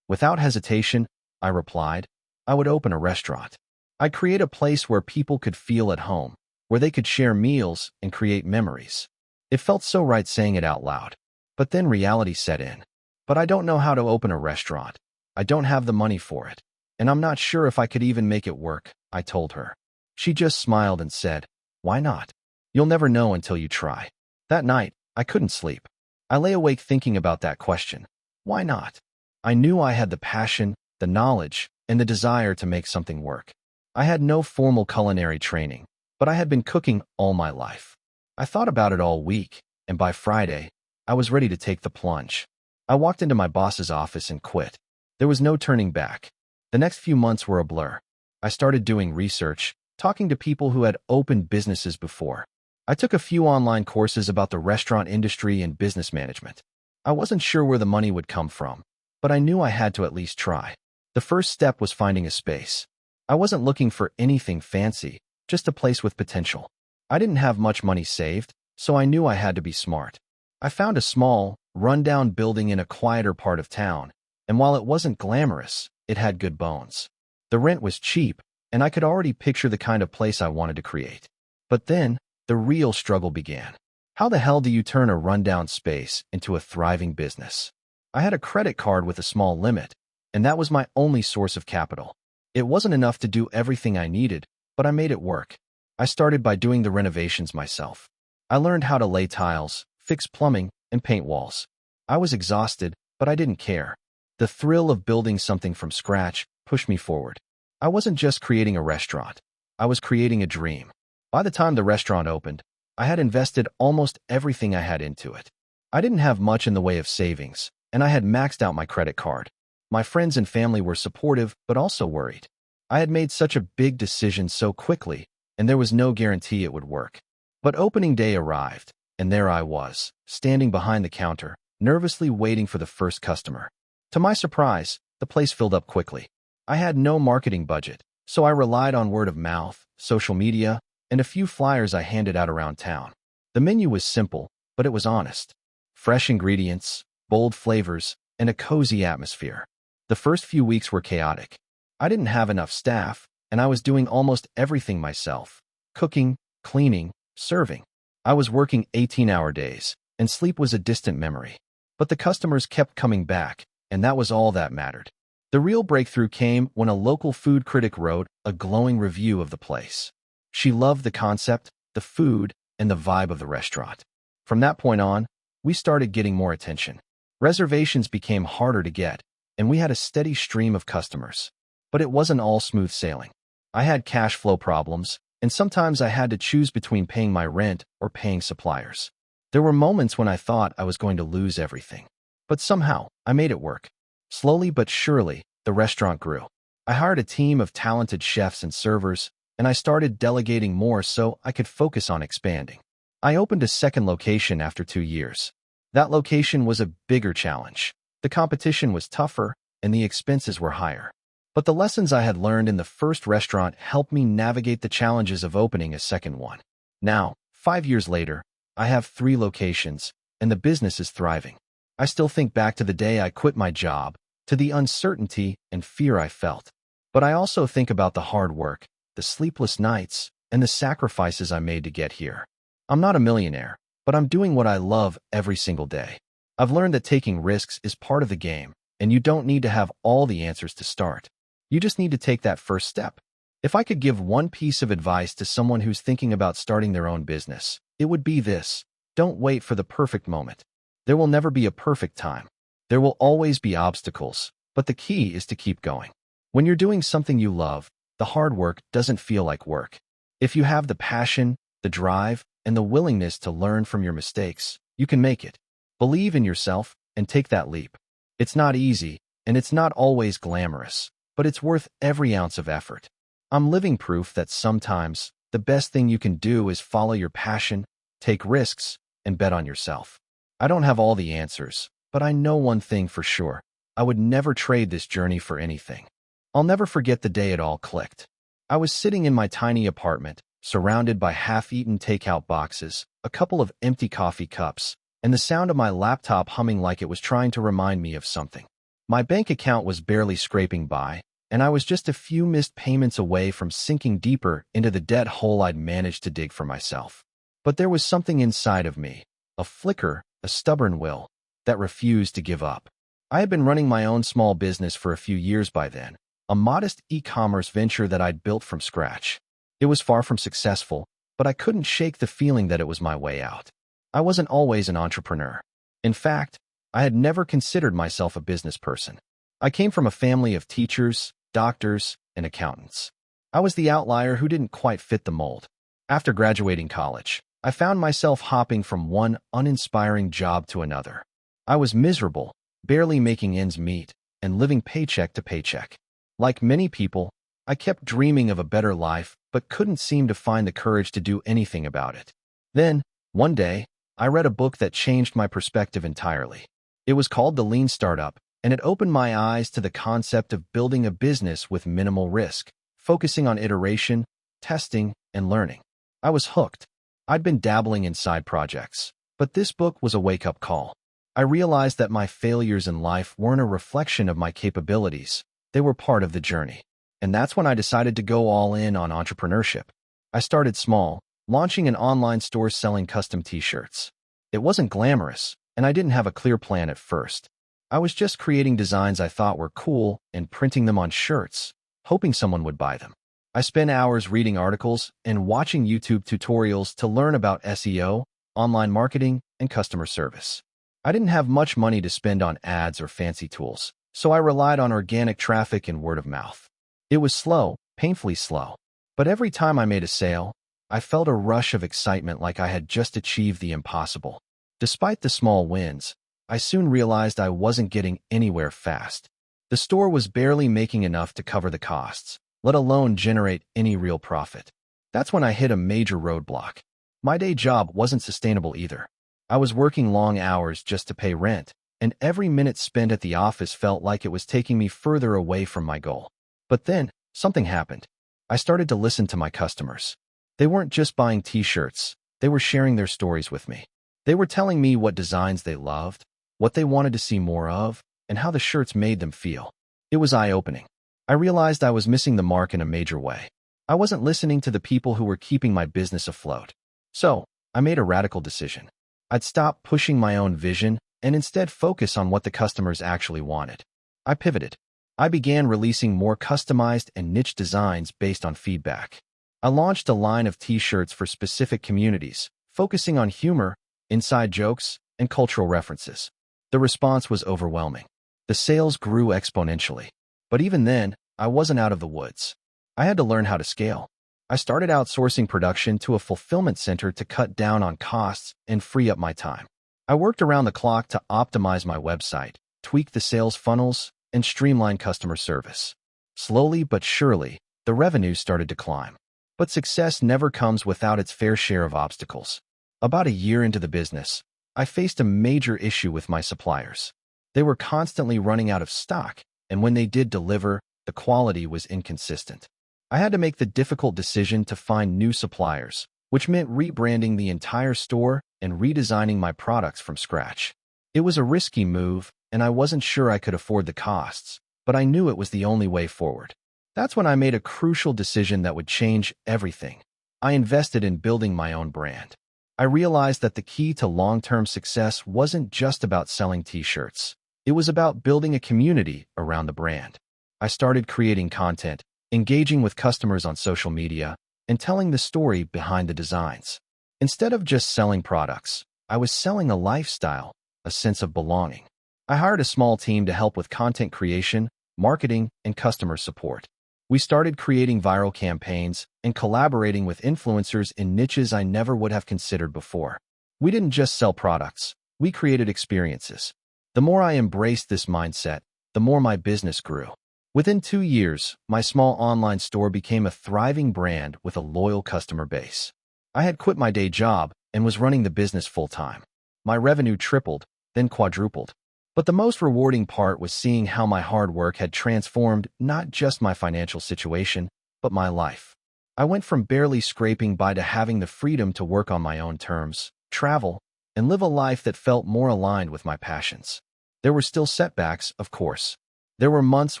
Without hesitation, I replied, "I would open a restaurant. I'd create a place where people could feel at home, where they could share meals and create memories." It felt so right saying it out loud. But then reality set in. "But I don't know how to open a restaurant. I don't have the money for it. And I'm not sure if I could even make it work," I told her. She just smiled and said, "Why not? You'll never know until you try." That night, I couldn't sleep. I lay awake thinking about that question. Why not? I knew I had the passion, the knowledge, and the desire to make something work. I had no formal culinary training, but I had been cooking all my life. I thought about it all week, and by Friday, I was ready to take the plunge. I walked into my boss's office and quit. There was no turning back. The next few months were a blur. I started doing research, talking to people who had opened businesses before. I took a few online courses about the restaurant industry and business management. I wasn't sure where the money would come from, but I knew I had to at least try. The first step was finding a space. I wasn't looking for anything fancy, just a place with potential. I didn't have much money saved, so I knew I had to be smart. I found a small, rundown building in a quieter part of town, and while it wasn't glamorous, it had good bones. The rent was cheap, and I could already picture the kind of place I wanted to create. But then, the real struggle began. How the hell do you turn a rundown space into a thriving business? I had a credit card with a small limit, and that was my only source of capital. It wasn't enough to do everything I needed, but I made it work. I started by doing the renovations myself. I learned how to lay tiles, fix plumbing, and paint walls. I was exhausted, but I didn't care. The thrill of building something from scratch pushed me forward. I wasn't just creating a restaurant. I was creating a dream. By the time the restaurant opened, I had invested almost everything I had into it. I didn't have much in the way of savings, and I had maxed out my credit card. My friends and family were supportive, but also worried. I had made such a big decision so quickly, and there was no guarantee it would work. But opening day arrived, and there I was, standing behind the counter, nervously waiting for the first customer. To my surprise, the place filled up quickly. I had no marketing budget, so I relied on word of mouth, social media, and a few flyers I handed out around town. The menu was simple, but it was honest. Fresh ingredients, bold flavors, and a cozy atmosphere. The first few weeks were chaotic. I didn't have enough staff, and I was doing almost everything myself. Cooking, cleaning, serving. I was working 18-hour days, and sleep was a distant memory. But the customers kept coming back, and that was all that mattered. The real breakthrough came when a local food critic wrote a glowing review of the place. She loved the concept, the food, and the vibe of the restaurant. From that point on, we started getting more attention. Reservations became harder to get, and we had a steady stream of customers. But it wasn't all smooth sailing. I had cash flow problems, and sometimes I had to choose between paying my rent or paying suppliers. There were moments when I thought I was going to lose everything. But somehow, I made it work. Slowly but surely, the restaurant grew. I hired a team of talented chefs and servers, and I started delegating more so I could focus on expanding. I opened a second location after 2 years. That location was a bigger challenge. The competition was tougher, and the expenses were higher. But the lessons I had learned in the first restaurant helped me navigate the challenges of opening a second one. Now, 5 years later, I have 3 locations, and the business is thriving. I still think back to the day I quit my job, to the uncertainty and fear I felt. But I also think about the hard work, the sleepless nights, and the sacrifices I made to get here. I'm not a millionaire, but I'm doing what I love every single day. I've learned that taking risks is part of the game, and you don't need to have all the answers to start. You just need to take that first step. If I could give one piece of advice to someone who's thinking about starting their own business, it would be this: don't wait for the perfect moment. There will never be a perfect time. There will always be obstacles, but the key is to keep going. When you're doing something you love, the hard work doesn't feel like work. If you have the passion, the drive, and the willingness to learn from your mistakes, you can make it. Believe in yourself and take that leap. It's not easy, and it's not always glamorous, but it's worth every ounce of effort. I'm living proof that sometimes the best thing you can do is follow your passion, take risks, and bet on yourself. I don't have all the answers, but I know one thing for sure. I would never trade this journey for anything. I'll never forget the day it all clicked. I was sitting in my tiny apartment, surrounded by half-eaten takeout boxes, a couple of empty coffee cups, and the sound of my laptop humming like it was trying to remind me of something. My bank account was barely scraping by, and I was just a few missed payments away from sinking deeper into the debt hole I'd managed to dig for myself. But there was something inside of me, a flicker, a stubborn will, that refused to give up. I had been running my own small business for a few years by then, a modest e-commerce venture that I'd built from scratch. It was far from successful, but I couldn't shake the feeling that it was my way out. I wasn't always an entrepreneur. In fact, I had never considered myself a business person. I came from a family of teachers, doctors, and accountants. I was the outlier who didn't quite fit the mold. After graduating college, I found myself hopping from one uninspiring job to another. I was miserable, barely making ends meet, and living paycheck to paycheck. Like many people, I kept dreaming of a better life, but couldn't seem to find the courage to do anything about it. Then, one day, I read a book that changed my perspective entirely. It was called The Lean Startup, and it opened my eyes to the concept of building a business with minimal risk, focusing on iteration, testing, and learning. I was hooked. I'd been dabbling in side projects, but this book was a wake-up call. I realized that my failures in life weren't a reflection of my capabilities. They were part of the journey. And that's when I decided to go all in on entrepreneurship. I started small, launching an online store selling custom t-shirts. It wasn't glamorous, and I didn't have a clear plan at first. I was just creating designs I thought were cool and printing them on shirts, hoping someone would buy them. I spent hours reading articles and watching YouTube tutorials to learn about SEO, online marketing, and customer service. I didn't have much money to spend on ads or fancy tools, so I relied on organic traffic and word of mouth. It was slow, painfully slow, but every time I made a sale, I felt a rush of excitement like I had just achieved the impossible. Despite the small wins, I soon realized I wasn't getting anywhere fast. The store was barely making enough to cover the costs, let alone generate any real profit. That's when I hit a major roadblock. My day job wasn't sustainable either. I was working long hours just to pay rent, and every minute spent at the office felt like it was taking me further away from my goal. But then, something happened. I started to listen to my customers. They weren't just buying t-shirts, they were sharing their stories with me. They were telling me what designs they loved, what they wanted to see more of, and how the shirts made them feel. It was eye-opening. I realized I was missing the mark in a major way. I wasn't listening to the people who were keeping my business afloat. So, I made a radical decision. I'd stop pushing my own vision and instead focus on what the customers actually wanted. I pivoted. I began releasing more customized and niche designs based on feedback. I launched a line of t-shirts for specific communities, focusing on humor, inside jokes, and cultural references. The response was overwhelming. The sales grew exponentially. But even then, I wasn't out of the woods. I had to learn how to scale. I started outsourcing production to a fulfillment center to cut down on costs and free up my time. I worked around the clock to optimize my website, tweak the sales funnels, and streamline customer service. Slowly but surely, the revenue started to climb. But success never comes without its fair share of obstacles. About a year into the business, I faced a major issue with my suppliers. They were constantly running out of stock, and when they did deliver, the quality was inconsistent. I had to make the difficult decision to find new suppliers, which meant rebranding the entire store and redesigning my products from scratch. It was a risky move, and I wasn't sure I could afford the costs, but I knew it was the only way forward. That's when I made a crucial decision that would change everything. I invested in building my own brand. I realized that the key to long-term success wasn't just about selling t-shirts. It was about building a community around the brand. I started creating content, engaging with customers on social media, and telling the story behind the designs. Instead of just selling products, I was selling a lifestyle, a sense of belonging. I hired a small team to help with content creation, marketing, and customer support. We started creating viral campaigns and collaborating with influencers in niches I never would have considered before. We didn't just sell products, we created experiences. The more I embraced this mindset, the more my business grew. Within 2 years, my small online store became a thriving brand with a loyal customer base. I had quit my day job and was running the business full-time. My revenue tripled, then quadrupled. But the most rewarding part was seeing how my hard work had transformed not just my financial situation, but my life. I went from barely scraping by to having the freedom to work on my own terms, travel, and live a life that felt more aligned with my passions. There were still setbacks, of course. There were months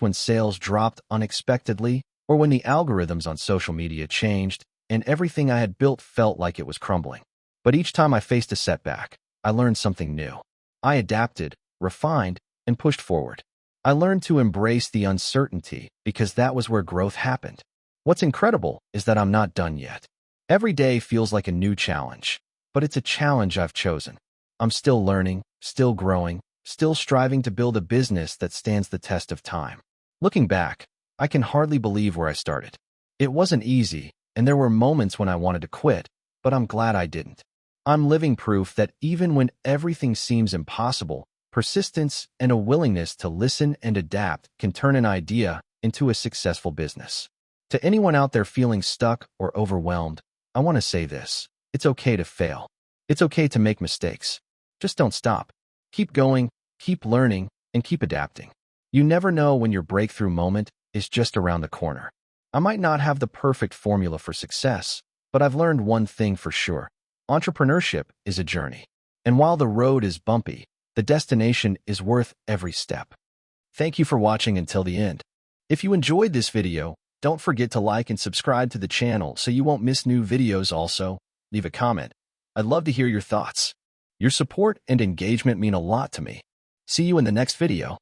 when sales dropped unexpectedly, or when the algorithms on social media changed, and everything I had built felt like it was crumbling. But each time I faced a setback, I learned something new. I adapted, refined, and pushed forward. I learned to embrace the uncertainty because that was where growth happened. What's incredible is that I'm not done yet. Every day feels like a new challenge, but it's a challenge I've chosen. I'm still learning, still growing, still striving to build a business that stands the test of time. Looking back, I can hardly believe where I started. It wasn't easy, and there were moments when I wanted to quit, but I'm glad I didn't. I'm living proof that even when everything seems impossible, persistence and a willingness to listen and adapt can turn an idea into a successful business. To anyone out there feeling stuck or overwhelmed, I want to say this. It's okay to fail. It's okay to make mistakes. Just don't stop. Keep going, keep learning, and keep adapting. You never know when your breakthrough moment is just around the corner. I might not have the perfect formula for success, but I've learned one thing for sure. Entrepreneurship is a journey. And while the road is bumpy, the destination is worth every step. Thank you for watching until the end. If you enjoyed this video, don't forget to like and subscribe to the channel so you won't miss new videos. Also, leave a comment. I'd love to hear your thoughts. Your support and engagement mean a lot to me. See you in the next video.